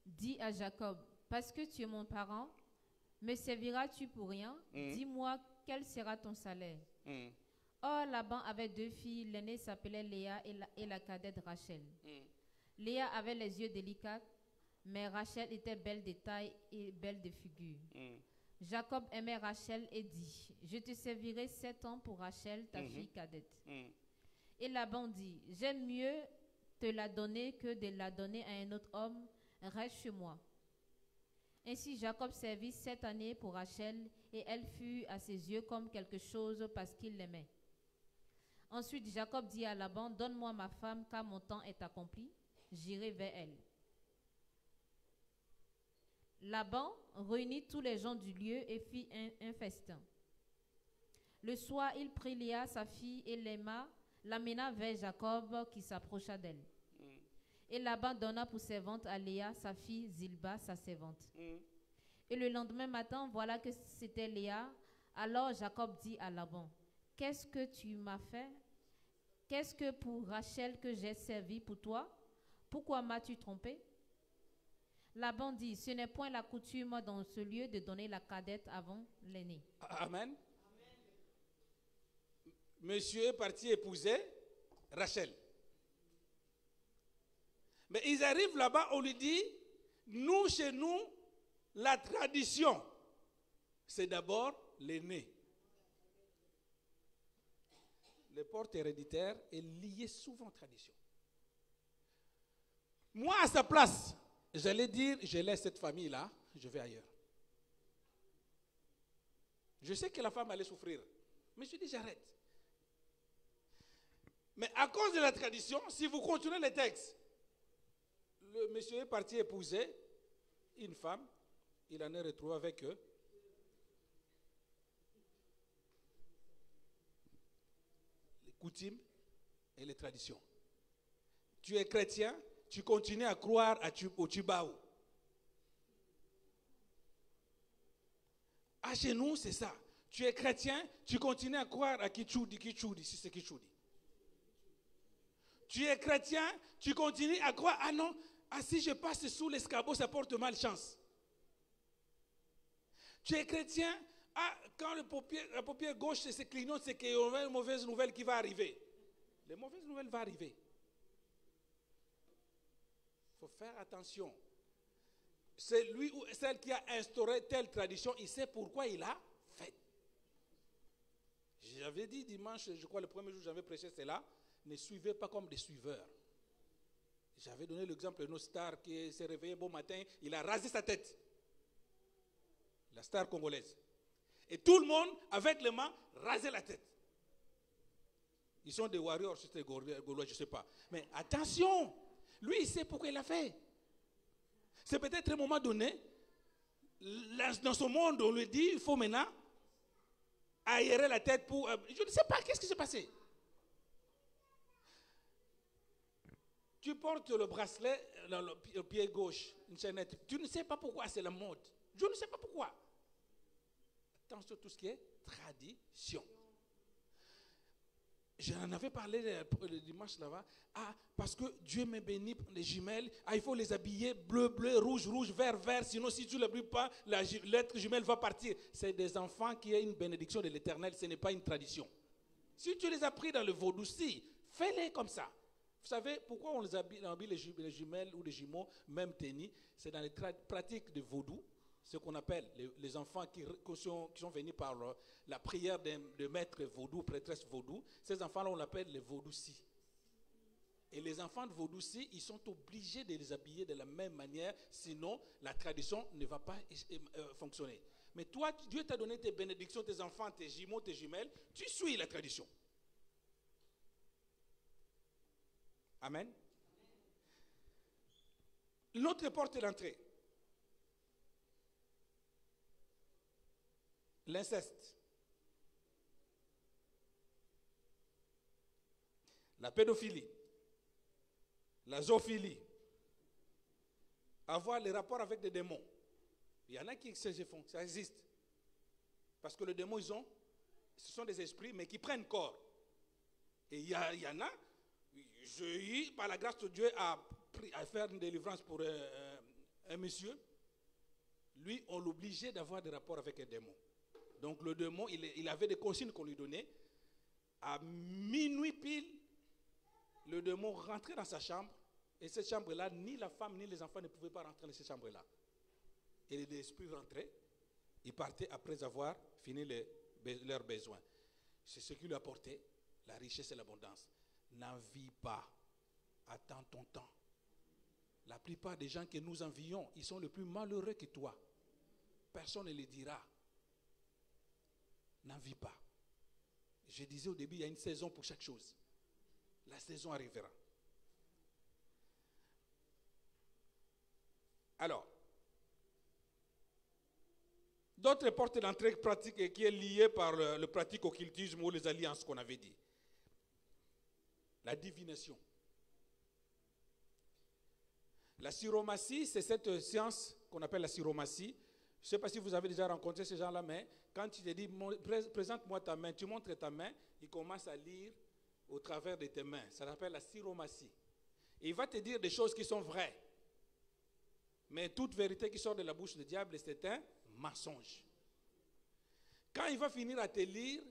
Dit à Jacob, parce que tu es mon parent, me serviras-tu pour rien? Dis-moi, quel sera ton salaire? Or, Laban avait 2 filles, l'aînée s'appelait Léa et la cadette Rachel. Léa avait les yeux délicats, mais Rachel était belle de taille et belle de figure. Jacob aimait Rachel et dit, je te servirai 7 ans pour Rachel, ta fille cadette. Et Laban dit, j'aime mieux te la donner que de la donner à un autre homme, reste chez moi. Ainsi Jacob servit 7 années pour Rachel, et elle fut à ses yeux comme quelque chose parce qu'il l'aimait. Ensuite Jacob dit à Laban, donne-moi ma femme car mon temps est accompli, j'irai vers elle. Laban réunit tous les gens du lieu et fit un festin. Le soir, il prit Léa, sa fille, et l'amena vers Jacob qui s'approcha d'elle. Et Laban donna pour servante à Léa, sa fille, Zilba, sa servante. Et le lendemain matin, voilà que c'était Léa. Alors Jacob dit à Laban, qu'est-ce que tu m'as fait? Qu'est-ce que pour Rachel que j'ai servi pour toi? Pourquoi m'as-tu trompé? Laban dit, ce n'est point la coutume dans ce lieu de donner la cadette avant l'aînée. Amen. Monsieur est parti épouser Rachel. Mais ils arrivent là-bas, on lui dit, nous, chez nous, la tradition, c'est d'abord l'aîné. Le porte héréditaire est lié souvent aux traditions. Moi, à sa place, j'allais dire, je laisse cette famille-là, je vais ailleurs. Je sais que la femme allait souffrir, mais je dis, j'arrête. Mais à cause de la tradition, si vous continuez les textes, le monsieur est parti épouser une femme, il en est retrouvé avec eux. Les coutumes et les traditions. Tu es chrétien, tu continues à croire au Tubao. Ah, chez nous, c'est ça. Tu es chrétien, tu continues à croire à Kichoudi, si c'est Kichoudi. Tu es chrétien, tu continues à croire, ah non, ah si je passe sous l'escabeau, ça porte malchance. Tu es chrétien, ah quand la paupière gauche se clignote, c'est qu'il y a une mauvaise nouvelle qui va arriver. Les mauvaises nouvelles vont arriver. Il faut faire attention. C'est lui ou celle qui a instauré telle tradition, il sait pourquoi il a fait. J'avais dit dimanche, je crois le premier jour j'avais prêché, c'est là, ne suivez pas comme des suiveurs. J'avais donné l'exemple de notre star qui s'est réveillé un beau matin, il a rasé sa tête. La star congolaise. Et tout le monde, avec les mains, rasait la tête. Ils sont des warriors, c'est des Gaulois, je ne sais pas. Mais attention, lui, il sait pourquoi il l'a fait. C'est peut-être à un moment donné, dans ce monde, on lui dit, il faut maintenant aérer la tête pour... je ne sais pas, qu'est-ce qui s'est passé? Tu portes le bracelet, le pied gauche, une chaînette. Tu ne sais pas pourquoi, c'est la mode. Je ne sais pas pourquoi. Attention à tout ce qui est tradition. J'en avais parlé le dimanche là-bas. Ah, parce que Dieu m'a béni pour les jumelles. Ah, il faut les habiller bleu, bleu, rouge, rouge, vert, vert. Sinon, si tu ne l'habilles pas, l'être jumelle va partir. C'est des enfants qui ont une bénédiction de l'Éternel. Ce n'est pas une tradition. Si tu les as pris dans le vaudou, si, fais-les comme ça. Vous savez pourquoi on habille les jumelles ou les jumeaux, même tennis? C'est dans les pratiques de vaudou, ce qu'on appelle les enfants qui sont venus par la prière de maître vaudou, prêtresse vaudou. Ces enfants-là, on l'appelle les vaudou-ci. Et les enfants de vaudou-ci, ils sont obligés de les habiller de la même manière, sinon la tradition ne va pas fonctionner. Mais toi, Dieu t'a donné tes bénédictions, tes enfants, tes jumeaux, tes jumelles, tu suis la tradition. Amen. L'autre porte d'entrée. L'inceste. La pédophilie. La zoophilie. Avoir les rapports avec des démons. Il y en a qui se font, ça existe. Parce que les démons, ce sont des esprits, mais qui prennent corps. Et il y en a, J'ai eu, par la grâce de Dieu, à faire une délivrance pour un monsieur. Lui, on l'obligeait d'avoir des rapports avec un démon. Donc le démon, il avait des consignes qu'on lui donnait. À minuit pile, le démon rentrait dans sa chambre. Et cette chambre-là, ni la femme ni les enfants ne pouvaient pas rentrer dans cette chambre-là. Et l'esprit rentrait. Ils partaient après avoir fini leurs besoins. C'est ce qui lui apportait la richesse et l'abondance. N'envie pas. Attends ton temps. La plupart des gens que nous envions, ils sont les plus malheureux que toi. Personne ne le dira. N'envie pas. Je disais au début, il y a une saison pour chaque chose. La saison arrivera. Alors, d'autres portes d'entrée pratiques qui est liée par le pratique occultisme ou les alliances qu'on avait dit. La divination. La syromatie, c'est cette science qu'on appelle la syromatie. Je ne sais pas si vous avez déjà rencontré ces gens-là, mais quand tu te dis, présente-moi ta main, tu montres ta main, il commence à lire au travers de tes mains. Ça s'appelle la syromatie. Et il va te dire des choses qui sont vraies. Mais toute vérité qui sort de la bouche du diable, c'est un mensonge. Quand il va finir à te lire,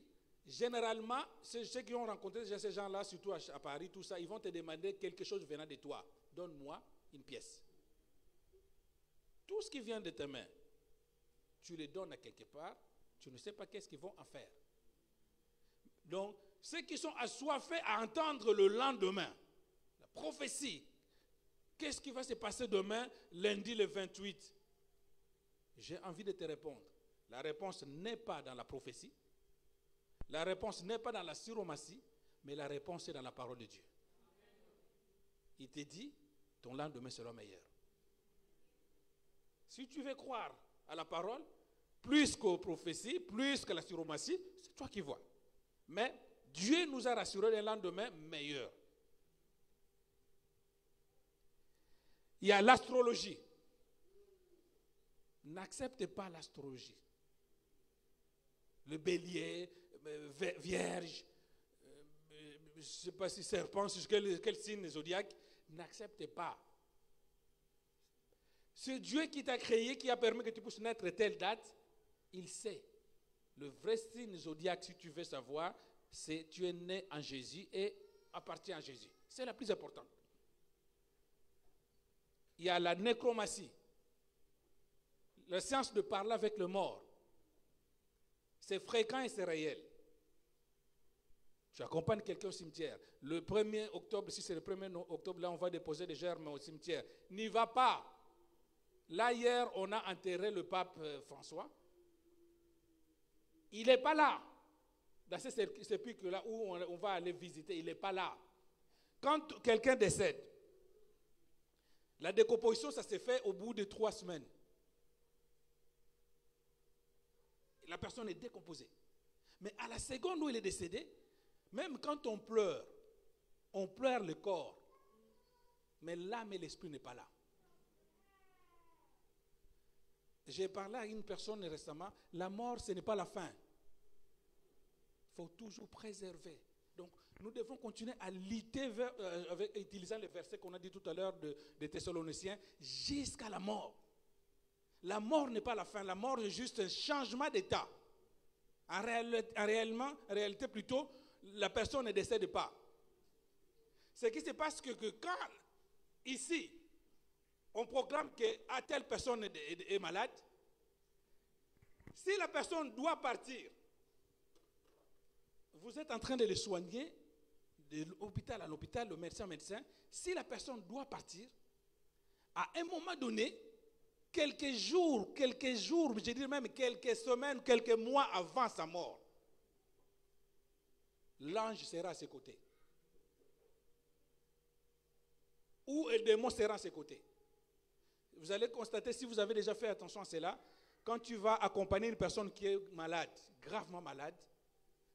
généralement, ceux qui ont rencontré déjà ces gens-là, surtout à Paris, tout ça, ils vont te demander quelque chose venant de toi. Donne-moi une pièce. Tout ce qui vient de tes mains, tu les donnes à quelque part, tu ne sais pas qu'est-ce qu'ils vont en faire. Donc, ceux qui sont assoiffés à entendre le lendemain, la prophétie, qu'est-ce qui va se passer demain, lundi le 28? J'ai envie de te répondre. La réponse n'est pas dans la prophétie. La réponse n'est pas dans la syromatie, mais la réponse est dans la parole de Dieu. Il te dit, ton lendemain sera meilleur. Si tu veux croire à la parole, plus qu'aux prophéties, plus que la syromatie, c'est toi qui vois. Mais Dieu nous a rassuré d'un lendemain meilleur. Il y a l'astrologie. N'acceptez pas l'astrologie. Le bélier, vierge, je ne sais pas si serpent, quel signe zodiaque, n'acceptez pas. C'est Dieu qui t'a créé, qui a permis que tu puisses naître telle date, il sait. Le vrai signe zodiaque, si tu veux savoir, c'est tu es né en Jésus et appartiens à Jésus. C'est la plus importante. Il y a la nécromancie. La science de parler avec le mort. C'est fréquent et c'est réel. Tu accompagnes quelqu'un au cimetière. Le 1er octobre, si c'est le 1er octobre, là on va déposer des germes au cimetière. N'y va pas. Là hier, on a enterré le pape François. Il n'est pas là. Dans ce sépulcre-là où on va aller visiter, il n'est pas là. Quand quelqu'un décède, la décomposition, ça se fait au bout de 3 semaines. La personne est décomposée. Mais à la seconde où il est décédé, même quand on pleure le corps, mais l'âme et l'esprit n'est pas là. J'ai parlé à une personne récemment, la mort, ce n'est pas la fin. Il faut toujours préserver. Donc, nous devons continuer à lutter utilisant le verset qu'on a dit tout à l'heure de Thessaloniciens, jusqu'à la mort. La mort n'est pas la fin, la mort est juste un changement d'état. En réalité plutôt, la personne ne décède pas. Ce qui se passe que quand, ici, on proclame que telle personne est malade, si la personne doit partir, vous êtes en train de le soigner, de l'hôpital à l'hôpital, le médecin au médecin, si la personne doit partir, à un moment donné, quelques jours, je dirais même quelques semaines, quelques mois avant sa mort, l'ange sera à ses côtés. Ou le démon sera à ses côtés. Vous allez constater, si vous avez déjà fait attention à cela, quand tu vas accompagner une personne qui est malade, gravement malade,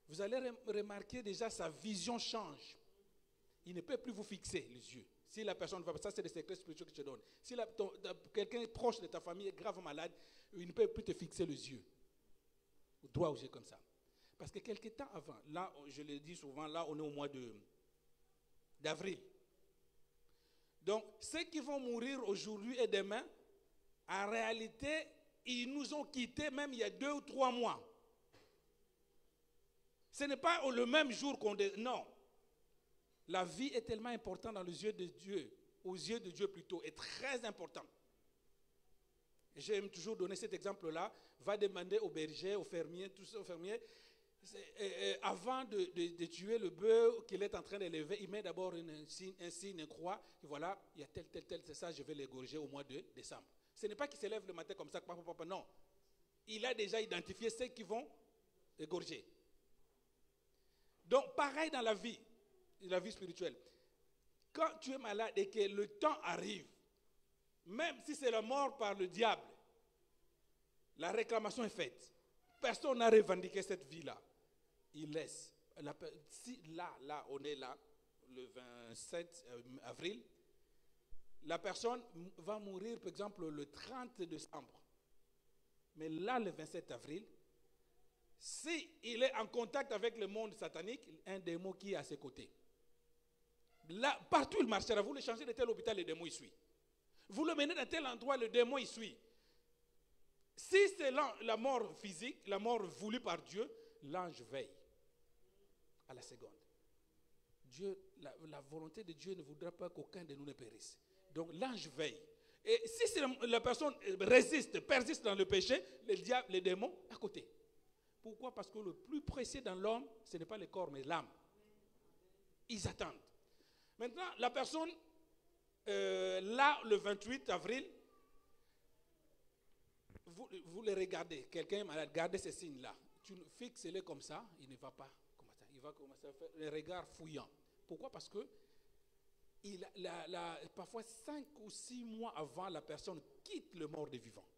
vous allez remarquer déjà sa vision change. Il ne peut plus vous fixer les yeux. Si la personne va, ça c'est des secrets spirituels que je te donne. Si quelqu'un proche de ta famille est gravement malade, il ne peut plus te fixer les yeux. Droit aux yeux comme ça. Parce que quelque temps avant, là, je le dis souvent, là on est au mois de d'avril. Donc, ceux qui vont mourir aujourd'hui et demain, en réalité, ils nous ont quittés même il y a 2 ou 3 mois. Ce n'est pas le même jour qu'on... Non. La vie est tellement importante dans les yeux de Dieu, aux yeux de Dieu plutôt, est très importante. J'aime toujours donner cet exemple-là. Va demander aux bergers, aux fermiers, tous ces fermiers, avant de tuer le bœuf qu'il est en train d'élever, il met d'abord un signe, une croix. Et voilà, il y a tel, c'est ça, je vais l'égorger au mois de décembre. Ce n'est pas qu'il se lève le matin comme ça, non. Il a déjà identifié ceux qui vont égorger. Donc, pareil dans la vie spirituelle. Quand tu es malade et que le temps arrive, même si c'est la mort par le diable, la réclamation est faite. Personne n'a revendiqué cette vie-là. Il laisse. Si là, on est là, le 27 avril, la personne va mourir, par exemple, le 30 décembre. Mais là, le 27 avril, s'il est en contact avec le monde satanique, un démon qui est à ses côtés. Là, partout il marchera, vous le changez de tel hôpital, le démon il suit. Vous le menez dans tel endroit, le démon il suit. Si c'est la mort physique, la mort voulue par Dieu, l'ange veille à la seconde. Dieu, la volonté de Dieu ne voudra pas qu'aucun de nous ne périsse. Donc l'ange veille. Et si la personne résiste, persiste dans le péché, le diable, les démons, à côté. Pourquoi? Parce que le plus précieux dans l'homme, ce n'est pas le corps, mais l'âme. Ils attendent. Maintenant, la personne, là, le 28 avril, vous les regardez, quelqu'un est malade, regardez ces signes-là. Tu fixes-les comme ça, il ne va pas comme ça. Il va commencer à faire les regards fouillants. Pourquoi? Parce que parfois 5 ou 6 mois avant, la personne quitte le mort des vivants.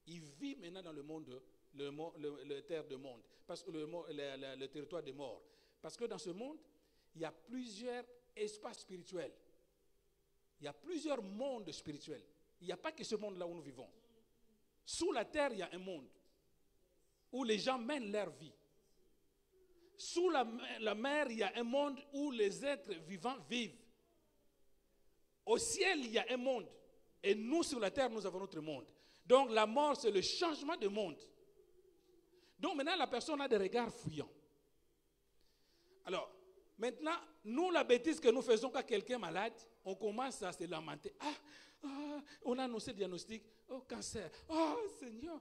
Il vit maintenant dans le monde, le terre de monde, parce que le territoire des morts. Parce que dans ce monde, il y a plusieurs espaces spirituels. Il y a plusieurs mondes spirituels. Il n'y a pas que ce monde-là où nous vivons. Sous la terre, il y a un monde où les gens mènent leur vie. Sous la mer, il y a un monde où les êtres vivants vivent. Au ciel, il y a un monde. Et nous, sur la terre, nous avons notre monde. Donc la mort, c'est le changement de monde. Donc maintenant, la personne a des regards fouillants. Alors, maintenant, nous, la bêtise que nous faisons quand quelqu'un est malade, on commence à se lamenter. On a annoncé le diagnostic, cancer. Seigneur,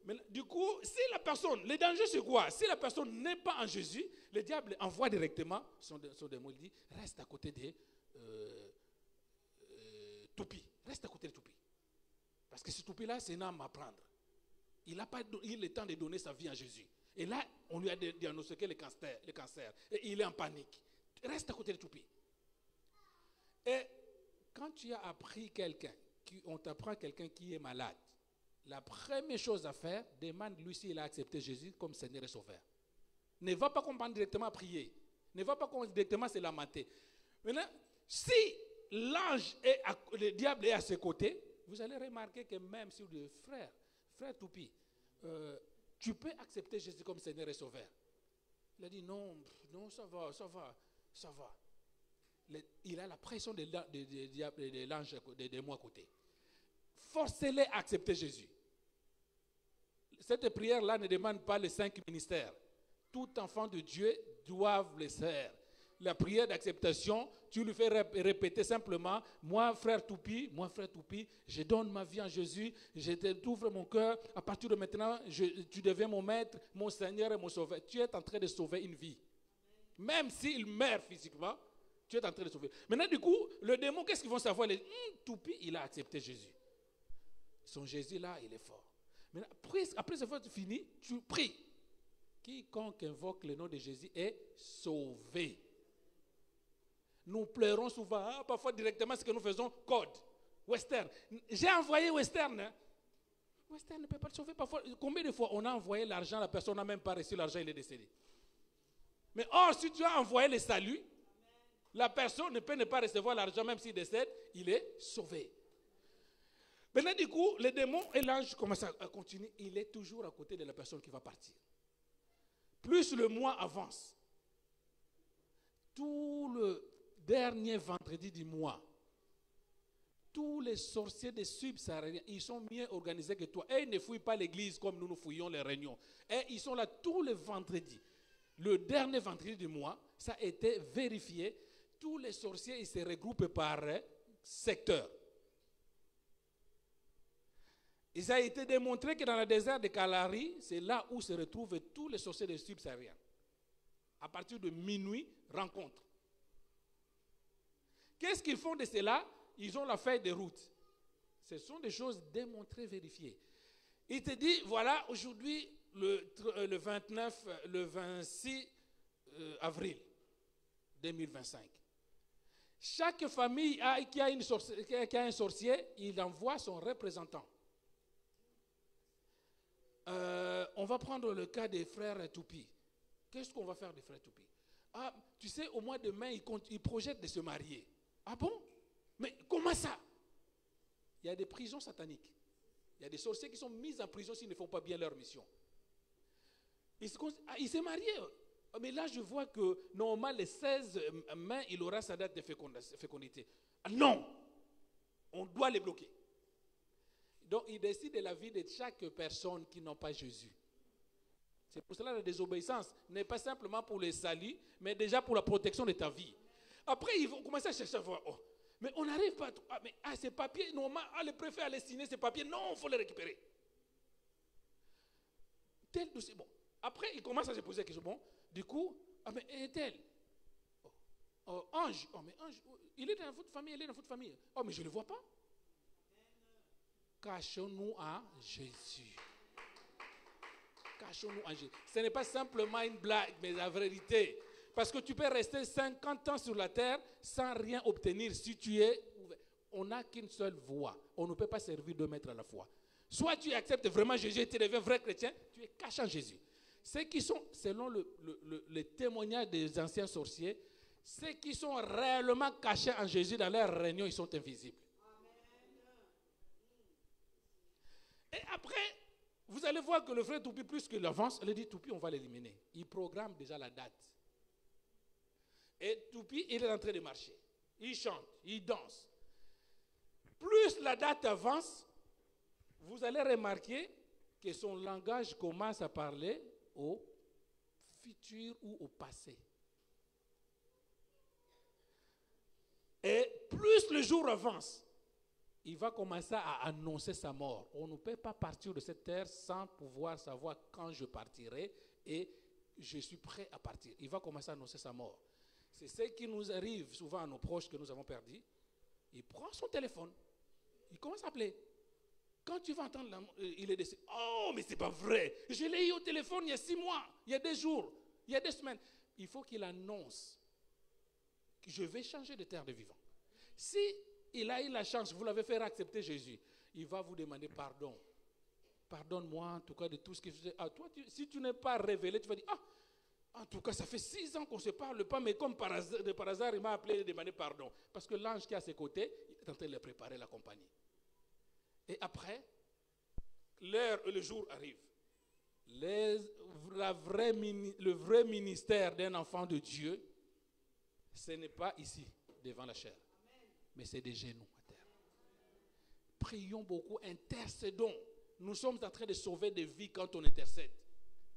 mais du coup, si la personne, le danger c'est quoi? Si la personne n'est pas en Jésus, le diable envoie directement son démon, il dit, reste à côté des toupies. Reste à côté des toupies. Parce que ce toupie-là, c'est une âme à prendre. Il n'a pas eu le temps de donner sa vie à Jésus. Et là, on lui a diagnostiqué le cancer. Et il est en panique. Reste à côté des toupies. Et quand tu as appris on t'apprend quelqu'un qui est malade, la première chose à faire, demande-lui s'il a accepté Jésus comme Seigneur et Sauveur. Ne va pas comprendre directement à prier. Ne va pas directement se lamenter. Maintenant, si le diable est à ses côtés, vous allez remarquer que même si le frère Toupi, tu peux accepter Jésus comme Seigneur et Sauveur. Il a dit non, ça va. Il a la pression de l'ange, des démons à côté. Forcez-les à accepter Jésus. Cette prière-là ne demande pas les 5 ministères. Tout enfant de Dieu doit les faire. La prière d'acceptation, tu lui fais répéter simplement, moi frère Toupi, je donne ma vie en Jésus, je t'ouvre mon cœur, à partir de maintenant, tu deviens mon maître, mon Seigneur et mon Sauveur. Tu es en train de sauver une vie. Même s'il meurt physiquement, tu es en train de sauver. Maintenant, du coup, le démon, qu'est-ce qu'ils vont savoir? Toupi, il a accepté Jésus. Son Jésus-là, il est fort. Maintenant, après avoir fini, tu pries. Quiconque invoque le nom de Jésus est sauvé. Nous pleurons souvent, parfois directement ce que nous faisons, code, Western. J'ai envoyé Western. Western ne peut pas le sauver. Parfois, combien de fois on a envoyé l'argent, la personne n'a même pas reçu l'argent, il est décédé. Mais si tu as envoyé le salut, la personne ne peut ne pas recevoir l'argent, même s'il décède, il est sauvé. Maintenant, du coup, le démon et l'ange commencent à continuer. Il est toujours à côté de la personne qui va partir. Plus le mois avance, tout le dernier vendredi du mois, tous les sorciers des subsahariens, ils sont mieux organisés que toi. Et ils ne fouillent pas l'église comme nous fouillons les réunions. Et ils sont là tous les vendredis. Le dernier vendredi du mois, ça a été vérifié. Tous les sorciers, ils se regroupent par secteur. Il a été démontré que dans le désert de Kalahari, c'est là où se retrouvent tous les sorciers des subsahariens. À partir de minuit, rencontre. Qu'est-ce qu'ils font de cela? Ils ont la feuille de route. Ce sont des choses démontrées, vérifiées. Il te dit, voilà, aujourd'hui, le 26 avril 2025. Chaque famille qui a un sorcier, il envoie son représentant. On va prendre le cas des frères Toupi. Qu'est-ce qu'on va faire des frères Toupi? Ah, tu sais, au mois de mai, ils projettent de se marier. Ah bon? Mais comment ça? Il y a des prisons sataniques. Il y a des sorciers qui sont mis en prison s'ils ne font pas bien leur mission. Il s'est marié. Mais là, je vois que normalement, le 16 mai, il aura sa date de fécondité. Non! On doit les bloquer. Donc, il décide de la vie de chaque personne qui n'a pas Jésus. C'est pour cela que la désobéissance n'est pas simplement pour le salut, mais déjà pour la protection de ta vie. Après, ils vont commencer à chercher à voir. Oh, mais on n'arrive pas à... ces papiers, normalement, le préfet allait signer ces papiers. Non, il faut les récupérer. Tel dossier. Bon. Après, il commence à se poser la question. Bon, du coup, mais est-elle? Ange. Oh, mais Ange, il est dans votre famille, elle est dans votre famille. Oh, mais je ne le vois pas. Cachons-nous à Jésus. Cachons-nous à Jésus. Ce n'est pas simplement une blague, mais la vérité. Parce que tu peux rester 50 ans sur la terre sans rien obtenir si tu es ouvert. On n'a qu'une seule voie. On ne peut pas servir 2 maîtres à la fois. Soit tu acceptes vraiment Jésus et tu deviens vrai chrétien, tu es caché en Jésus. Ceux qui sont, selon le témoignage des anciens sorciers, ceux qui sont réellement cachés en Jésus dans leurs réunions, ils sont invisibles. Et après, vous allez voir que le frère Toupi, plus qu'il avance, il dit Toupi, on va l'éliminer. Il programme déjà la date. Et Toupi, il est en train de marcher. Il chante, il danse. Plus la date avance, vous allez remarquer que son langage commence à parler au futur ou au passé. Et plus le jour avance, il va commencer à annoncer sa mort. On ne peut pas partir de cette terre sans pouvoir savoir quand je partirai et je suis prêt à partir. Il va commencer à annoncer sa mort. C'est ce qui nous arrive souvent à nos proches que nous avons perdus. Il prend son téléphone, il commence à appeler. Quand tu vas entendre, il est décédé. Oh, mais c'est pas vrai. Je l'ai eu au téléphone il y a 6 mois, il y a 2 jours, il y a 2 semaines. Il faut qu'il annonce que je vais changer de terre de vivant. Si il a eu la chance, vous l'avez fait accepter Jésus, il va vous demander pardon. Pardonne-moi en tout cas de tout ce que je faisais. Ah, toi, si tu n'es pas révélé, tu vas dire, ah, en tout cas, ça fait 6 ans qu'on ne se parle pas, mais comme par hasard, il m'a appelé et demandé pardon. Parce que l'ange qui est à ses côtés, il est en train de le préparer, l'accompagner. Et après, l'heure et le jour arrivent. Le vrai ministère d'un enfant de Dieu, ce n'est pas ici, devant la chair, mais c'est des genoux à terre. Prions beaucoup, intercédons. Nous sommes en train de sauver des vies quand on intercède.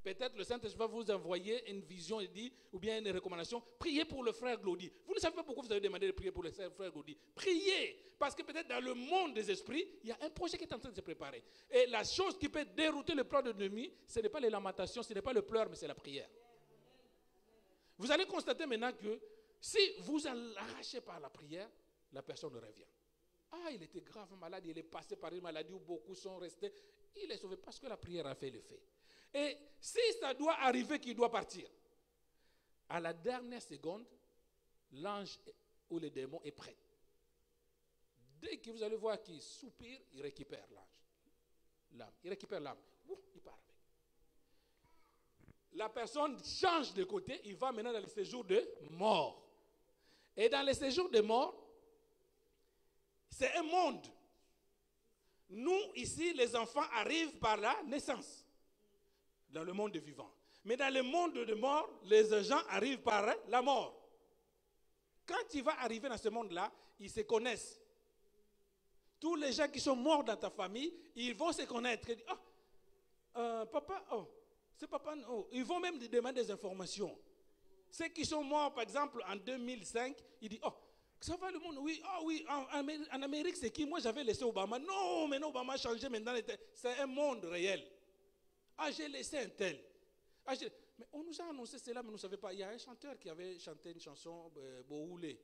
Peut-être le Saint-Esprit va vous envoyer une vision et dit, ou bien une recommandation. Priez pour le frère Glody. Vous ne savez pas pourquoi vous avez demandé de prier pour le frère Glody. Priez, parce que peut-être dans le monde des esprits, il y a un projet qui est en train de se préparer. Et la chose qui peut dérouter le plan de l'ennemi, ce n'est pas les lamentations, ce n'est pas le pleur, mais c'est la prière. Vous allez constater maintenant que si vous l'arrachez par la prière, la personne revient. Ah, il était grave malade, il est passé par une maladie où beaucoup sont restés. Il est sauvé parce que la prière a fait l'effet. Et si ça doit arriver qu'il doit partir, à la dernière seconde, l'ange ou le démon est prêt. Dès que vous allez voir qu'il soupire, il récupère l'âme. Il récupère l'âme. Il part avec. La personne change de côté, il va maintenant dans le séjour de mort. Et dans le séjour de mort, c'est un monde. Nous, ici, les enfants arrivent par la naissance. Dans le monde des vivants. Mais dans le monde de mort, les gens arrivent par la mort. quand tu vas arriver dans ce monde-là, ils se connaissent. Tous les gens qui sont morts dans ta famille, ils vont se connaître. Papa, c'est papa, ils vont même demander des informations. Ceux qui sont morts, par exemple, en 2005, ils disent, ça va le monde? Oui, oui, en Amérique, c'est qui? Moi, j'avais laissé Obama. Non, mais non, Obama a changé maintenant. C'est un monde réel. J'ai laissé un tel. Mais on nous a annoncé cela, mais nous ne savions pas. Il y a un chanteur qui avait chanté une chanson, Bohoulé.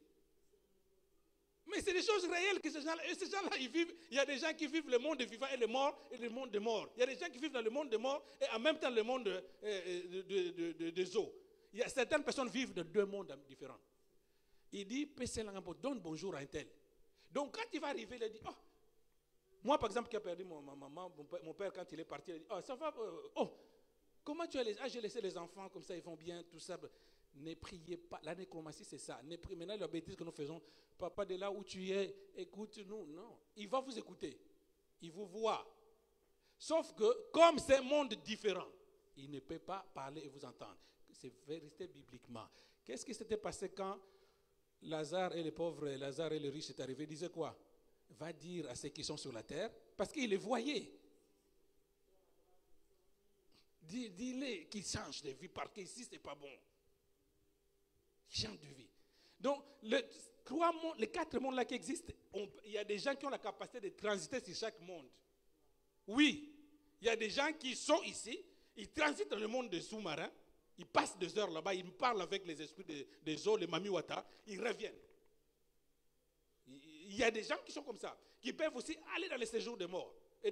Mais c'est des choses réelles que ces gens-là, ils vivent. Il y a des gens qui vivent le monde des vivants et le mort et le monde des morts. Il y a des gens qui vivent dans le monde des morts et en même temps le monde des eaux. Il y a certaines personnes vivent dans deux mondes différents. Il dit, donne bonjour à un tel. Donc quand il va arriver, il dit, moi par exemple qui a perdu ma maman, mon père quand il est parti, il dit, ça va, comment tu as laissé? J'ai laissé les enfants comme ça, ils vont bien, tout ça. Ne priez pas. La nécromancie, c'est ça. Maintenant, la bêtise que nous faisons, papa, de là où tu es, écoute-nous. Non. Il va vous écouter. Il vous voit. Sauf que, comme c'est un monde différent, il ne peut pas parler et vous entendre. C'est vérité bibliquement. Qu'est-ce qui s'était passé quand Lazare et les pauvres, Lazare et les riches est arrivé? Il disait quoi? Va dire à ceux qui sont sur la terre, parce qu'il les voyait. Dis-les qu'ils changent de vie, parce qu'ici, ce n'est pas bon. Change de vie. Donc, les 4 mondes là qui existent, il y a des gens qui ont la capacité de transiter sur chaque monde. Oui, il y a des gens qui sont ici, ils transitent dans le monde des sous-marins, ils passent 2 heures là-bas, ils parlent avec les esprits des eaux, les mamiwata, ils reviennent. Il y a des gens qui sont comme ça, qui peuvent aussi aller dans le séjour des morts, et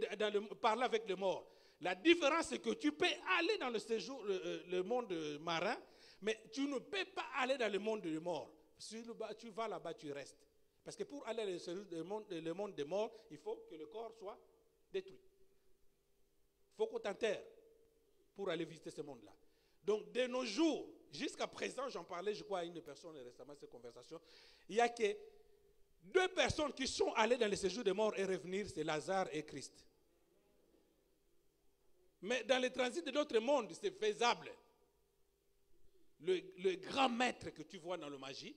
parler avec les morts. La différence, c'est que tu peux aller dans le séjour, le monde marin, mais tu ne peux pas aller dans le monde des morts. Si tu vas là-bas, tu restes. Parce que pour aller dans le monde des morts, il faut que le corps soit détruit. Il faut qu'on t'enterre pour aller visiter ce monde-là. Donc, de nos jours, jusqu'à présent, j'en parlais, je crois, à une personne récemment, cette conversation, il n'y a que 2 personnes qui sont allées dans le séjour des morts et revenir, c'est Lazare et Christ. Mais dans le transit de d'autres mondes, c'est faisable. Le grand maître que tu vois dans la magie,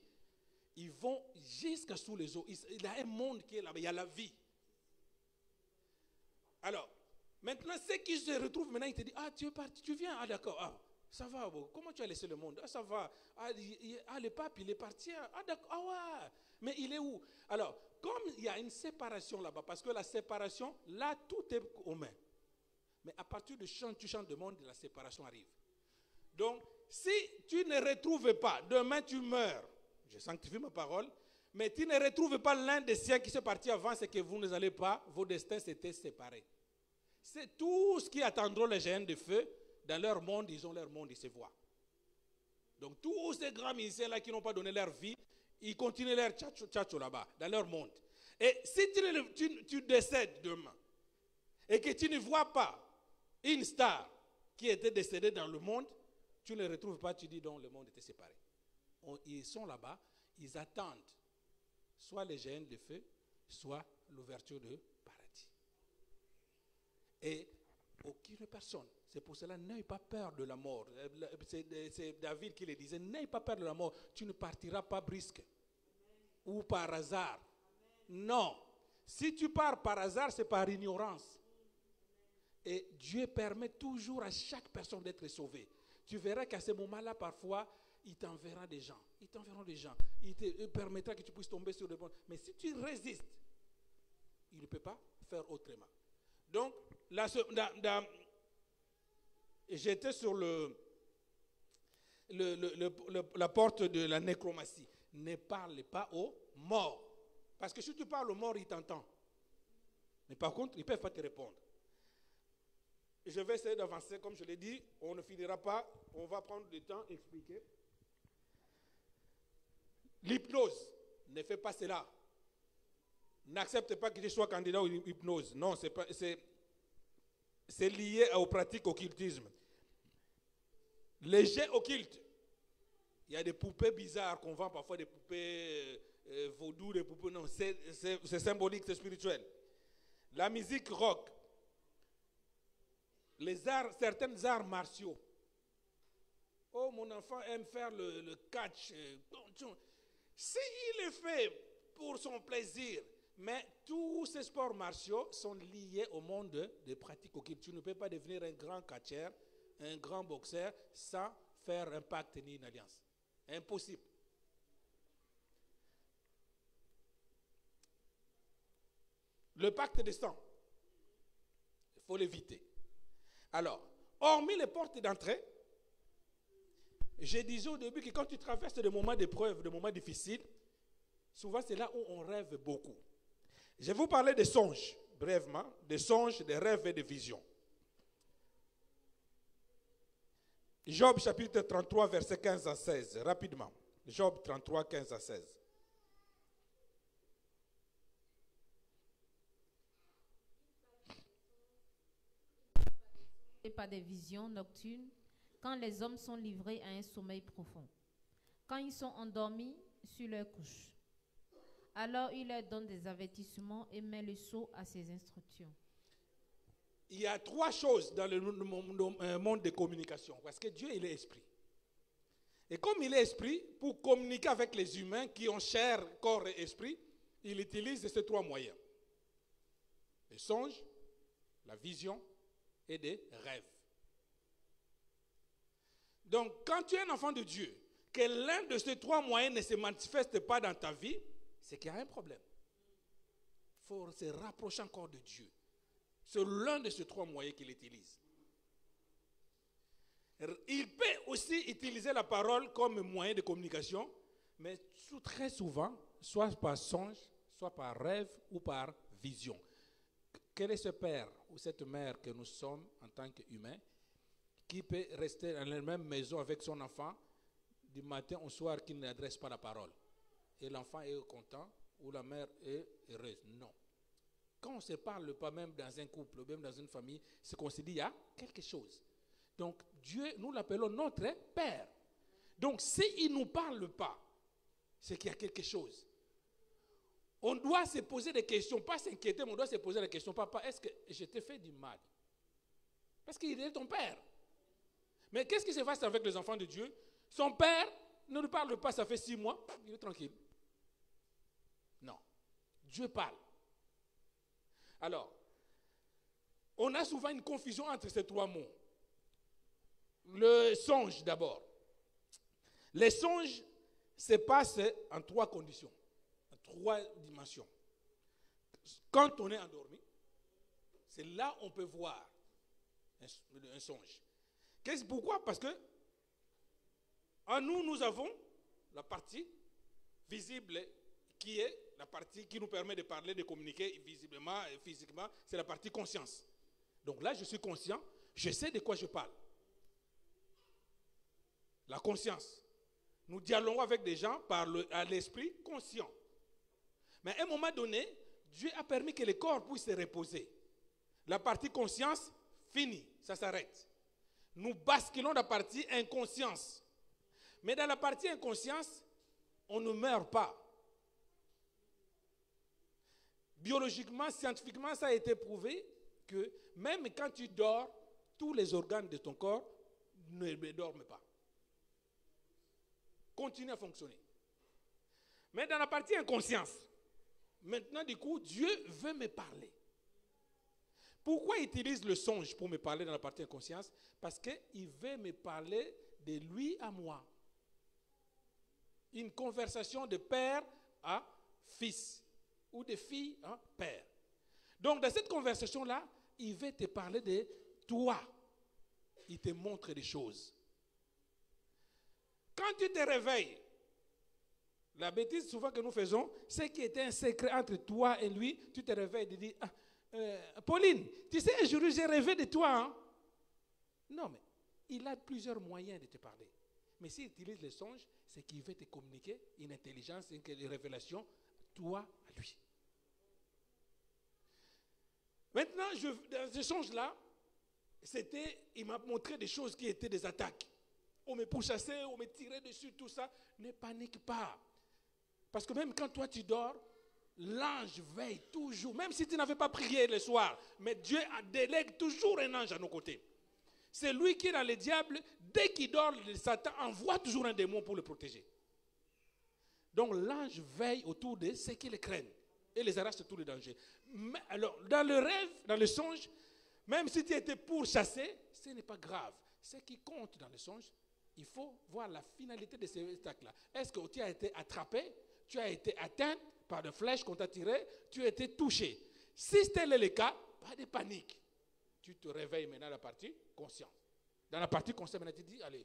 ils vont jusqu'à sous les eaux. Il y a un monde qui est là-bas, il y a la vie. Alors, maintenant, ceux qui se retrouvent maintenant, ils te disent, tu es parti, tu viens, d'accord, ça va, comment tu as laissé le monde? Ça va, le pape, il est parti, d'accord, ouais, mais il est où? Alors, comme il y a une séparation là-bas, parce que la séparation, là, tout est commun. Mais à partir du tu changes de monde, la séparation arrive. Donc, si tu ne retrouves pas, demain tu meurs, je sanctifie ma parole, mais tu ne retrouves pas l'un des siens qui sont partis avant, c'est que vous ne allez pas, vos destins s'étaient séparés. C'est tout ce qui attendront les géants de feu, dans leur monde, ils ont leur monde, ils se voient. Donc tous ces grands musiciens-là qui n'ont pas donné leur vie, ils continuent leur tchatcho là-bas, dans leur monde. Et si tu décèdes demain, et que tu ne vois pas une star qui était décédée dans le monde, tu ne les retrouves pas, tu dis donc le monde était séparé. Ils sont là-bas, ils attendent soit les géants de feu, soit l'ouverture du paradis. Et aucune personne, c'est pour cela, n'aie pas peur de la mort. C'est David qui le disait, n'aie pas peur de la mort, tu ne partiras pas brusque ou par hasard. Non, si tu pars par hasard, c'est par ignorance. Et Dieu permet toujours à chaque personne d'être sauvée. Tu verras qu'à ce moment-là, parfois, il t'enverra des gens. Ils t'enverront des gens. Il te permettra que tu puisses tomber sur le bon. Mais si tu résistes, il ne peut pas faire autrement. Donc, j'étais sur la porte de la nécromancie. Ne parle pas aux morts. Parce que si tu parles aux morts, ils t'entendent. Mais par contre, ils ne peuvent pas te répondre. Je vais essayer d'avancer, comme je l'ai dit, on ne finira pas, on va prendre du temps à expliquer. L'hypnose, ne fais pas cela. N'accepte pas que tu sois candidat aux hypnose. Non, c'est lié aux pratiques occultisme. Les jets occultes, il y a des poupées bizarres qu'on vend parfois, des poupées vaudou, des poupées, non, c'est symbolique, c'est spirituel. La musique rock, certains arts martiaux. Oh, mon enfant aime faire le catch. S'il est fait pour son plaisir, mais tous ces sports martiaux sont liés au monde des pratiques occultes. Tu ne peux pas devenir un grand catcheur, un grand boxeur sans faire un pacte ni une alliance. Impossible. Le pacte de sang, il faut l'éviter. Alors, hormis les portes d'entrée, je disais au début que quand tu traverses des moments d'épreuve, des moments difficiles, souvent c'est là où on rêve beaucoup. Je vais vous parler des songes, brièvement, des songes, des rêves et des visions. Job chapitre 33, versets 15 à 16, rapidement. Job 33, 15 à 16. Et par des visions nocturnes, quand les hommes sont livrés à un sommeil profond, quand ils sont endormis sur leur couche. Alors il leur donne des avertissements et met le sceau à ses instructions. Il y a trois choses dans le monde de communication, parce que Dieu, il est esprit. Et comme il est esprit, pour communiquer avec les humains qui ont chair, corps et esprit, il utilise ces trois moyens. Les songes, la vision et des rêves. Donc, quand tu es un enfant de Dieu, que l'un de ces trois moyens ne se manifeste pas dans ta vie, c'est qu'il y a un problème. Il faut se rapprocher encore de Dieu. C'est l'un de ces trois moyens qu'il utilise. Il peut aussi utiliser la parole comme moyen de communication, mais très souvent, soit par songe, soit par rêve ou par vision. Quel est ce père ou cette mère que nous sommes en tant qu'humains qui peut rester dans la même maison avec son enfant du matin au soir qui n'adresse pas la parole? Et l'enfant est content ou la mère est heureuse? Non. Quand on ne se parle pas même dans un couple, même dans une famille, c'est qu'on se dit, il y a quelque chose. Donc Dieu, nous l'appelons notre Père. Donc s'il ne nous parle pas, c'est qu'il y a quelque chose. On doit se poser des questions, pas s'inquiéter, mais on doit se poser des questions. Papa, est-ce que je t'ai fait du mal? Parce qu'il est ton père. Mais qu'est-ce qui se passe avec les enfants de Dieu? Son père ne lui parle pas, ça fait 6 mois, il est tranquille. Non, Dieu parle. Alors, on a souvent une confusion entre ces trois mots. Le songe d'abord. Les songes se passent en 3 conditions, en 3 dimensions. Quand on est endormi, c'est là qu'on peut voir un songe. Pourquoi? Parce que en nous, nous avons la partie visible qui est la partie qui nous permet de parler, de communiquer visiblement et physiquement, c'est la partie conscience. Donc là, je suis conscient, je sais de quoi je parle. La conscience. Nous dialoguons avec des gens à l'esprit conscient. Mais à un moment donné, Dieu a permis que le corps puisse se reposer. La partie conscience, finie, ça s'arrête. Nous basculons dans la partie inconscience. Mais dans la partie inconscience, on ne meurt pas. Biologiquement, scientifiquement, ça a été prouvé que même quand tu dors, tous les organes de ton corps ne dorment pas. Continuent à fonctionner. Mais dans la partie inconscience, maintenant du coup, Dieu veut me parler. Pourquoi il utilise le songe pour me parler dans la partie inconscience? Parce qu'il veut me parler de lui à moi. Une conversation de père à fils ou de fille à père. Donc dans cette conversation-là, il veut te parler de toi. Il te montre des choses. Quand tu te réveilles, la bêtise souvent que nous faisons, c'est qu'il était un secret entre toi et lui. Tu te réveilles et tu dis, Pauline, tu sais, aujourd'hui j'ai rêvé de toi. Hein? Non, mais il a plusieurs moyens de te parler. Mais s'il utilise les songes, c'est qu'il veut te communiquer une intelligence, une révélation, toi à lui. Maintenant, dans ce songe-là, il m'a montré des choses qui étaient des attaques. On me pourchassait, on me tirait dessus, tout ça. Ne panique pas. Parce que même quand toi tu dors, l'ange veille toujours. Même si tu n'avais pas prié le soir, mais Dieu délègue toujours un ange à nos côtés. C'est lui qui est dans le diable. Dès qu'il dort, le Satan envoie toujours un démon pour le protéger. Donc l'ange veille autour de ceux qui les craignent et les arrache de tous les dangers. Mais alors, dans le rêve, dans le songe, même si tu étais pourchassé, ce n'est pas grave. Ce qui compte dans le songe, il faut voir la finalité de ces actes-là. Est-ce que tu as été attrapé, tu as été atteint par des flèches qu'on t'a tirées, tu as été touché. Si tel est le cas, pas de panique. Tu te réveilles maintenant dans la partie consciente. Dans la partie consciente, maintenant tu dis, allez,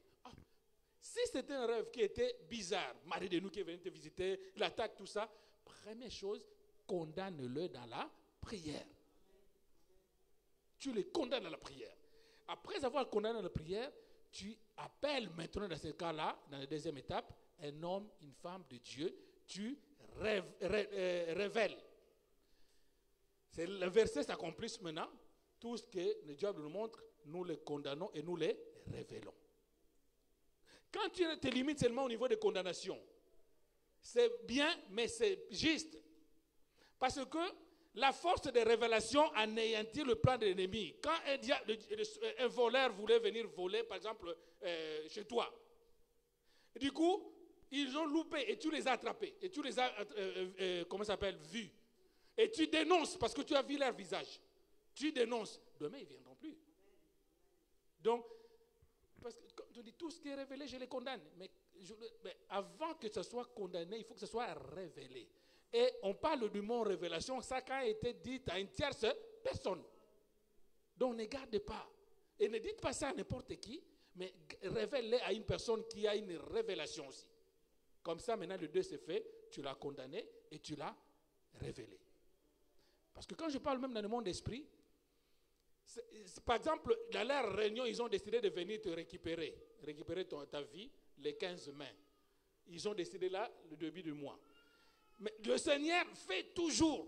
si c'était un rêve qui était bizarre, Marie de nous qui est venu te visiter, l'attaque, tout ça, première chose, condamne-le dans la prière. Tu les condamnes dans la prière. Après avoir condamné dans la prière, tu appelles maintenant dans ce cas-là, dans la deuxième étape, un homme, une femme de Dieu, tu révèles. C'est le verset s'accomplisse maintenant. Tout ce que le diable nous montre, nous le condamnons et nous les révélons. Quand tu te limites seulement au niveau de condamnation, c'est bien, mais c'est juste. Parce que la force de révélation anéantit le plan de l'ennemi. Quand un voleur voulait venir voler, par exemple, chez toi, du coup, ils ont loupé et tu les as attrapés. Et tu les as, vus. Et tu dénonces parce que tu as vu leur visage. Tu dénonces. Demain, ils ne viendront plus. Donc, parce que quand tu dis tout ce qui est révélé, je les condamne. Mais avant que ce soit condamné, il faut que ce soit révélé. Et on parle du mot révélation, ça a été dit à une tierce personne. Donc ne gardez pas. Et ne dites pas ça à n'importe qui, mais révélez à une personne qui a une révélation aussi. Comme ça, maintenant le 2 c'est fait, tu l'as condamné et tu l'as révélé. Parce que quand je parle même dans le monde d'esprit, par exemple, dans leur réunion, ils ont décidé de venir te récupérer ta vie les 15 mai. Ils ont décidé là, le début du mois. Mais le Seigneur fait toujours.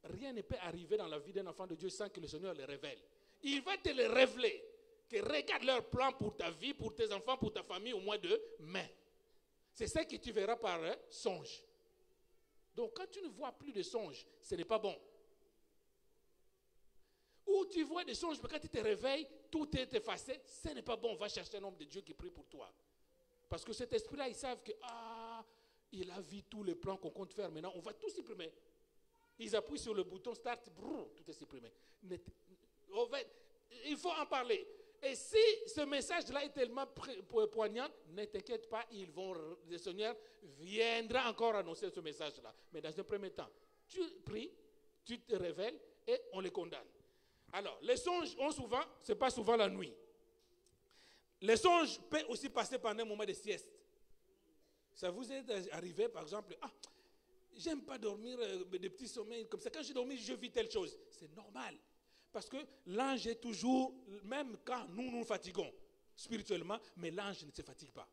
Rien ne peut arriver dans la vie d'un enfant de Dieu sans que le Seigneur le révèle. Il va te le révéler. Que regarde leur plan pour ta vie, pour tes enfants, pour ta famille au mois de mai. C'est ça que tu verras par songe. Donc quand tu ne vois plus de songes, ce n'est pas bon. Ou tu vois des songes, mais quand tu te réveilles, tout est effacé, ce n'est pas bon. Va chercher un homme de Dieu qui prie pour toi. Parce que cet esprit-là, ils savent que, il a vu tous les plans qu'on compte faire. Maintenant, on va tout supprimer. Ils appuient sur le bouton start, brrr, tout est supprimé. Il faut en parler. Et si ce message-là est tellement poignant, ne t'inquiète pas, le Seigneur viendra encore annoncer ce message-là. Mais dans un premier temps, tu pries, tu te révèles et on les condamne. Alors, les songes ce n'est pas souvent la nuit. Les songes peuvent aussi passer pendant un moment de sieste. Ça vous est arrivé, par exemple, j'aime pas dormir des petits sommeils comme ça. Quand je dormis, je vis telle chose. C'est normal. Parce que l'ange est toujours, même quand nous fatiguons spirituellement, mais l'ange ne se fatigue pas.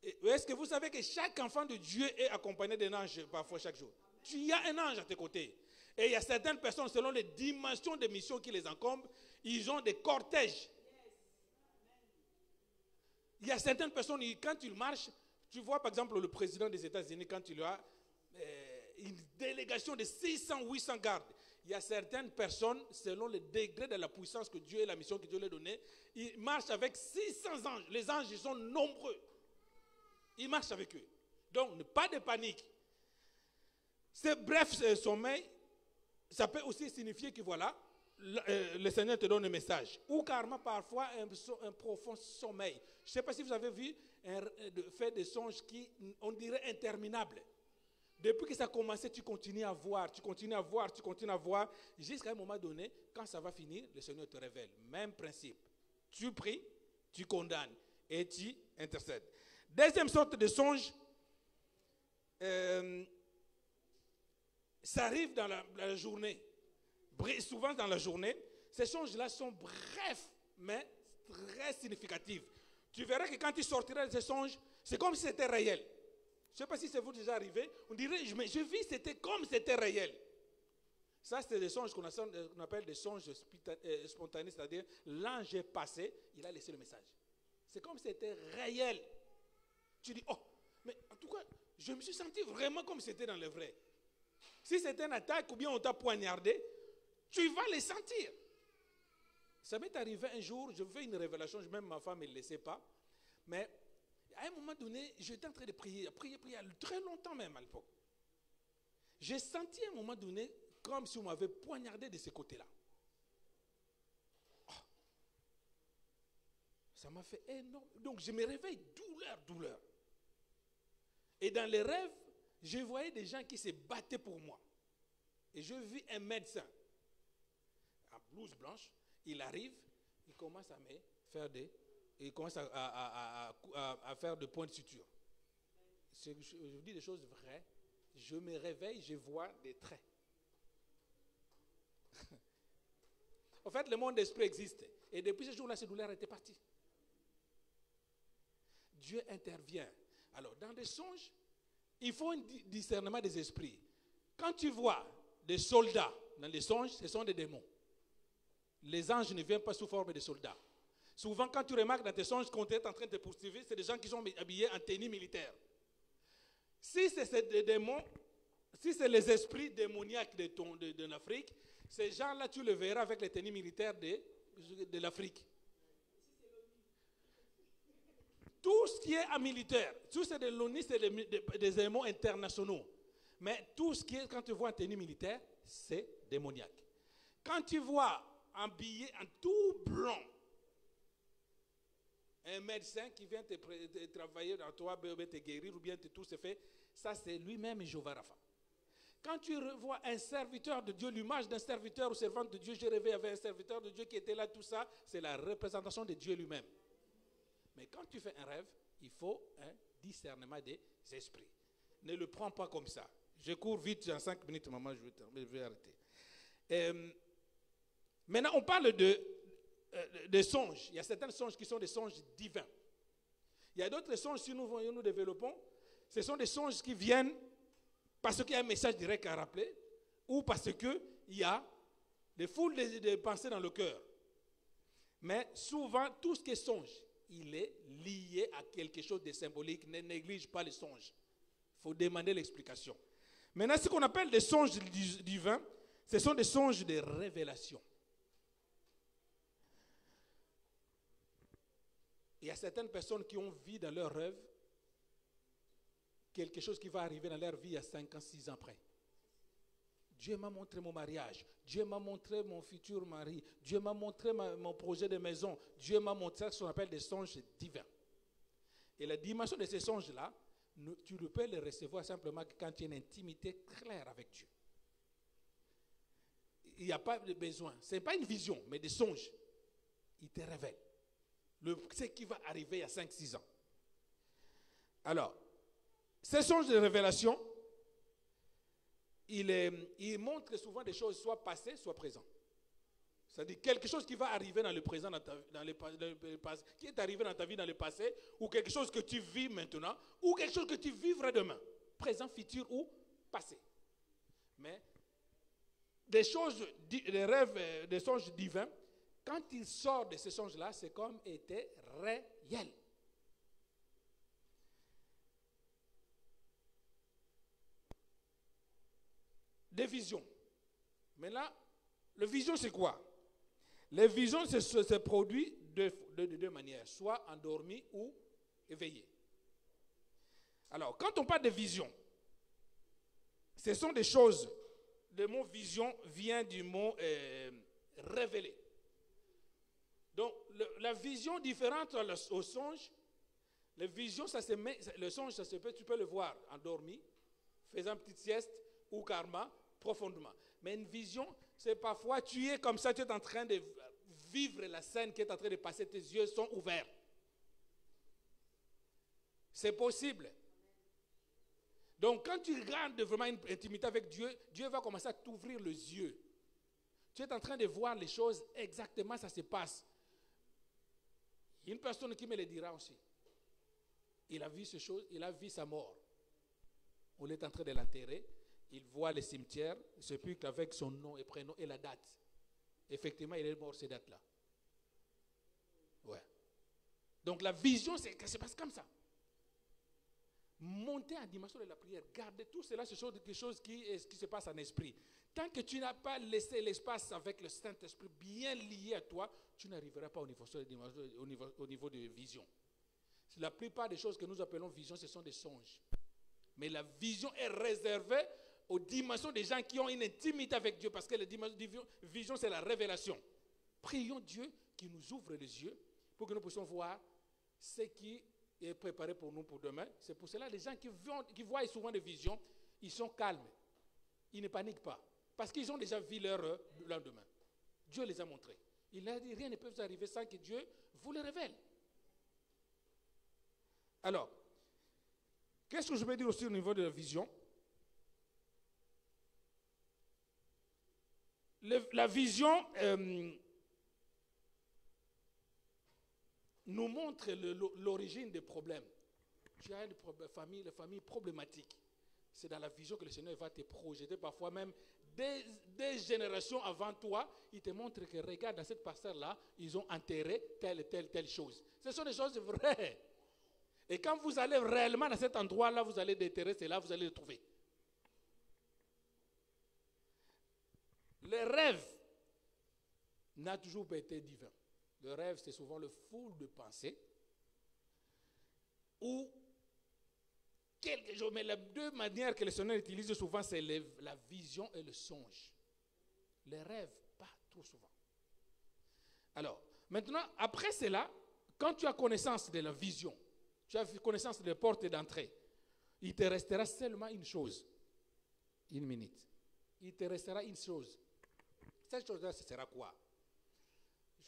Est-ce que vous savez que chaque enfant de Dieu est accompagné d'un ange parfois chaque jour? Tu as un ange à tes côtés. Et il y a certaines personnes, selon les dimensions de mission qui les incombent, ils ont des cortèges. Il y a certaines personnes, quand ils marchent, tu vois par exemple le président des États-Unis, quand il a une délégation de 600, 800 gardes, il y a certaines personnes, selon le degré de la puissance que Dieu et la mission que Dieu leur a donnée, ils marchent avec 600 anges. Les anges, ils sont nombreux. Ils marchent avec eux. Donc, pas de panique. Ce bref sommeil, ça peut aussi signifier que voilà, le Seigneur te donne un message. Ou carrément parfois un profond sommeil. Je ne sais pas si vous avez vu faire des songes qui, on dirait, interminables. Depuis que ça a commencé, tu continues à voir, jusqu'à un moment donné, quand ça va finir, le Seigneur te révèle. Même principe. Tu pries, tu condamnes et tu intercèdes. Deuxième sorte de songe, ça arrive dans la journée. Souvent dans la journée, ces songes-là sont brefs, mais très significatifs. Tu verras que quand tu sortiras de ces songes, c'est comme si c'était réel. Je ne sais pas si c'est vous déjà arrivé. On dirait, je vis, c'était comme si c'était réel. Ça, c'est des songes qu'on appelle des songes spontanés, c'est-à-dire l'ange est passé, il a laissé le message. C'est comme si c'était réel. Tu dis, mais en tout cas, je me suis senti vraiment comme si c'était dans le vrai. Si c'était une attaque ou bien on t'a poignardé, tu vas les sentir. Ça m'est arrivé un jour, je fais une révélation, même ma femme ne le sait pas, mais à un moment donné, j'étais en train de prier très longtemps même à l'époque. J'ai senti à un moment donné comme si on m'avait poignardé de ce côté-là. Oh. Ça m'a fait énorme. Donc je me réveille, douleur. Et dans les rêves, je voyais des gens qui se battaient pour moi. Et je vis un médecin en blouse blanche. Il arrive, il commence à me faire il commence à faire des points de suture. Je vous dis des choses vraies. Je me réveille, je vois des traits. En fait, le monde d'esprit existe. Et depuis ce jour-là, cette douleur était partie. Dieu intervient. Alors, dans des songes, il faut un discernement des esprits. Quand tu vois des soldats dans les songes, ce sont des démons. Les anges ne viennent pas sous forme de soldats. Souvent, quand tu remarques dans tes songes qu'on est en train de te poursuivre, c'est des gens qui sont habillés en tenue militaire. Si c'est des démons, si c'est les esprits démoniaques de l'Afrique, ces gens-là, tu les verras avec les tenues militaires de l'Afrique. Tout ce qui est militaire, tout ce qui est de l'ONU, c'est des démons internationaux. Mais tout ce qui est, quand tu vois en tenue militaire, c'est démoniaque. Quand tu vois habillé en tout blanc, un médecin qui vient te travailler dans toi, te guérir ou bien tout se fait, ça c'est lui-même Jéhovah Rapha. Quand tu revois un serviteur de Dieu, l'image d'un serviteur ou servante de Dieu, j'ai rêvé avec un serviteur de Dieu qui était là, tout ça, c'est la représentation de Dieu lui-même. Mais quand tu fais un rêve, il faut un discernement des esprits. Ne le prends pas comme ça. Je cours vite, en 5 minutes, maman, je vais arrêter. Maintenant, on parle de songes. Il y a certains songes qui sont des songes divins. Il y a d'autres songes, si nous développons, ce sont des songes qui viennent parce qu'il y a un message direct à rappeler ou parce qu'il y a des foules de pensées dans le cœur. Mais souvent, tout ce qui est songe, il est lié à quelque chose de symbolique. Ne néglige pas les songes. Il faut demander l'explication. Maintenant, ce qu'on appelle des songes divins, ce sont des songes de révélation. Il y a certaines personnes qui ont vu dans leurs rêves quelque chose qui va arriver dans leur vie à 5 ans, 6 ans après. Dieu m'a montré mon mariage. Dieu m'a montré mon futur mari. Dieu m'a montré mon projet de maison. Dieu m'a montré ce qu'on appelle des songes divins. Et la dimension de ces songes-là, tu ne peux les recevoir simplement quand tu as une intimité claire avec Dieu. Il n'y a pas de besoin. Ce n'est pas une vision, mais des songes. Il te révèle ce qui va arriver à 5-6 ans. Alors, ces songes de révélation, il montre souvent des choses soit passées, soit présentes. C'est-à-dire quelque chose qui va arriver dans le présent, qui est arrivé dans ta vie dans le passé, ou quelque chose que tu vis maintenant, ou quelque chose que tu vivras demain, présent, futur ou passé. Mais des rêves, des songes divins, quand il sort de ces songes-là, c'est comme était réel. Des visions. Mais là, le vision, c'est quoi? Les visions se produisent de deux manières, soit endormi ou éveillé. Alors, quand on parle de vision, ce sont des choses, le mot vision vient du mot révéler. Donc, la vision différente au songe, les visions, le songe, tu peux le voir endormi, faisant une petite sieste ou karma, profondément. Mais une vision, c'est parfois tu es comme ça, tu es en train de vivre la scène qui est en train de passer, tes yeux sont ouverts. C'est possible. Donc quand tu regardes vraiment une intimité avec Dieu, Dieu va commencer à t'ouvrir les yeux. Tu es en train de voir les choses exactement, ça se passe. Il y a une personne qui me le dira aussi. Il a vu ces choses, il a vu sa mort. On est en train de l'enterrer. Il voit le cimetière, il se pique avec son nom et prénom et la date. Effectivement, il est mort ces dates-là. Ouais. Donc la vision, ça se passe comme ça. Monter en dimension de la prière, garder tout cela, ce sont des choses qui se passent en esprit. Tant que tu n'as pas laissé l'espace avec le Saint-Esprit bien lié à toi, tu n'arriveras pas au niveau de vision. la plupart des choses que nous appelons vision, ce sont des songes. Mais la vision est réservée aux dimensions des gens qui ont une intimité avec Dieu, parce que la vision, c'est la révélation. Prions Dieu qui nous ouvre les yeux pour que nous puissions voir ce qui est préparé pour nous pour demain. C'est pour cela que les gens qui voient souvent des visions, ils sont calmes. Ils ne paniquent pas. Parce qu'ils ont déjà vu leur lendemain. Dieu les a montrés. Il a dit, rien ne peut vous arriver sans que Dieu vous le révèle. Alors, qu'est-ce que je peux dire aussi au niveau de la vision? La vision nous montre l'origine des problèmes. Tu as une famille problématique. C'est dans la vision que le Seigneur va te projeter, parfois même des générations avant toi. Il te montre que regarde, dans cette parcelle-là, ils ont enterré telle chose. Ce sont des choses vraies. Et quand vous allez réellement dans cet endroit-là, vous allez déterrer, c'est là vous allez le trouver. Le rêve n'a toujours pas été divin. Le rêve, c'est souvent le foule de pensées ou quelque chose. Mais les deux manières que le Seigneur utilise souvent, c'est la vision et le songe. Les rêves, pas trop souvent. Alors, maintenant, après cela, quand tu as connaissance de la vision, tu as connaissance des portes d'entrée, il te restera seulement une chose. Une minute. Il te restera une chose. Cette chose-là, ce sera quoi?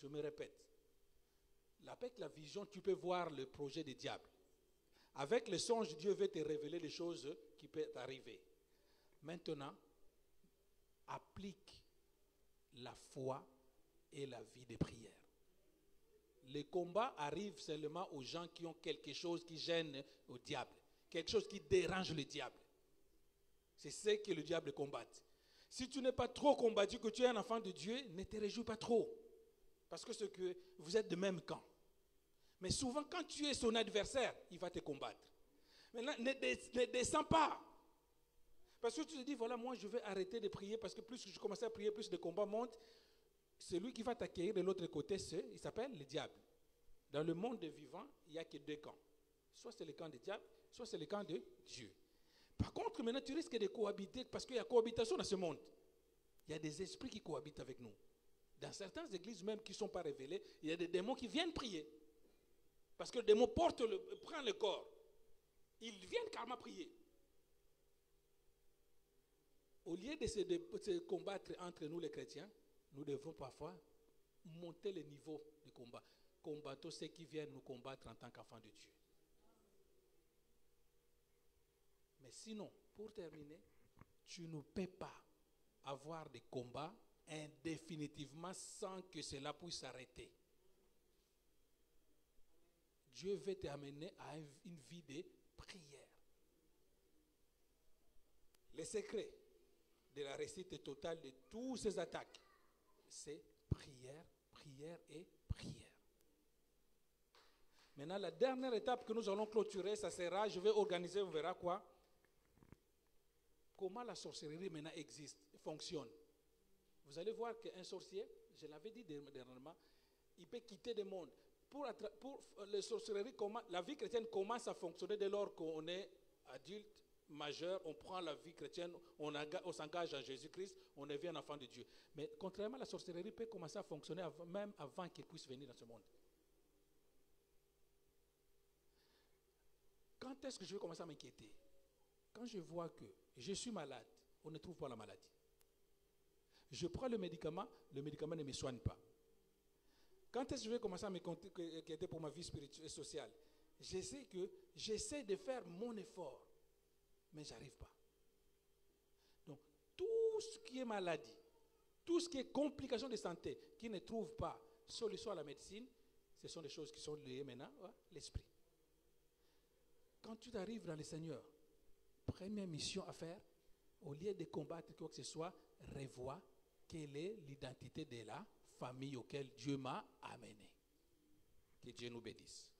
Je me répète. Avec la vision, tu peux voir le projet du diable. Avec le songe, Dieu veut te révéler des choses qui peuvent arriver. Maintenant, applique la foi et la vie de prière. Les combats arrivent seulement aux gens qui ont quelque chose qui gêne au diable. Quelque chose qui dérange le diable. C'est ce que le diable combat. Si tu n'es pas trop combattu, que tu es un enfant de Dieu, ne te réjouis pas trop. Parce que c'est que vous êtes de même camp. Mais souvent, quand tu es son adversaire, il va te combattre. Maintenant, ne descends pas. Parce que tu te dis, voilà, moi je vais arrêter de prier parce que plus je commence à prier, plus de combats montent. Celui qui va t'accueillir de l'autre côté, il s'appelle le diable. Dans le monde des vivants, il n'y a que deux camps. Soit c'est le camp du diable, soit c'est le camp de Dieu. Par contre, maintenant, tu risques de cohabiter parce qu'il y a cohabitation dans ce monde. Il y a des esprits qui cohabitent avec nous. Dans certaines églises même qui ne sont pas révélées, il y a des démons qui viennent prier. Parce que le démon prend le corps. Ils viennent carrément prier. Au lieu de se combattre entre nous les chrétiens, nous devons parfois monter le niveau du combat. Combattons ceux qui viennent nous combattre en tant qu'enfants de Dieu. Mais sinon, pour terminer, tu ne peux pas avoir des combats indéfinitivement sans que cela puisse s'arrêter. Dieu veut t'amener à une vie de prière. Le secret de la réussite totale de toutes ces attaques, c'est prière, prière et prière. Maintenant, la dernière étape que nous allons clôturer, ça sera, je vais organiser, on verra quoi. Comment la sorcellerie maintenant existe, fonctionne. Vous allez voir qu'un sorcier, je l'avais dit dernièrement, il peut quitter le monde. Pour la sorcellerie, la vie chrétienne commence à fonctionner dès lors qu'on est adulte, majeur, on prend la vie chrétienne, on s'engage en Jésus-Christ, on devient un enfant de Dieu. Mais contrairement à la sorcellerie, peut commencer à fonctionner même avant qu'il puisse venir dans ce monde. Quand est-ce que je vais commencer à m'inquiéter? Quand je vois que je suis malade, on ne trouve pas la maladie. Je prends le médicament ne me soigne pas. Quand est-ce que je vais commencer à m'inquiéter pour ma vie spirituelle et sociale? Je sais que j'essaie de faire mon effort, mais je n'arrive pas. Donc, tout ce qui est maladie, tout ce qui est complication de santé, qui ne trouve pas solution à la médecine, ce sont des choses qui sont liées maintenant à l'esprit. Quand tu arrives dans le Seigneur, première mission à faire, au lieu de combattre quoi que ce soit, revois quelle est l'identité de la famille auquel Dieu m'a amené. Que Dieu nous bénisse.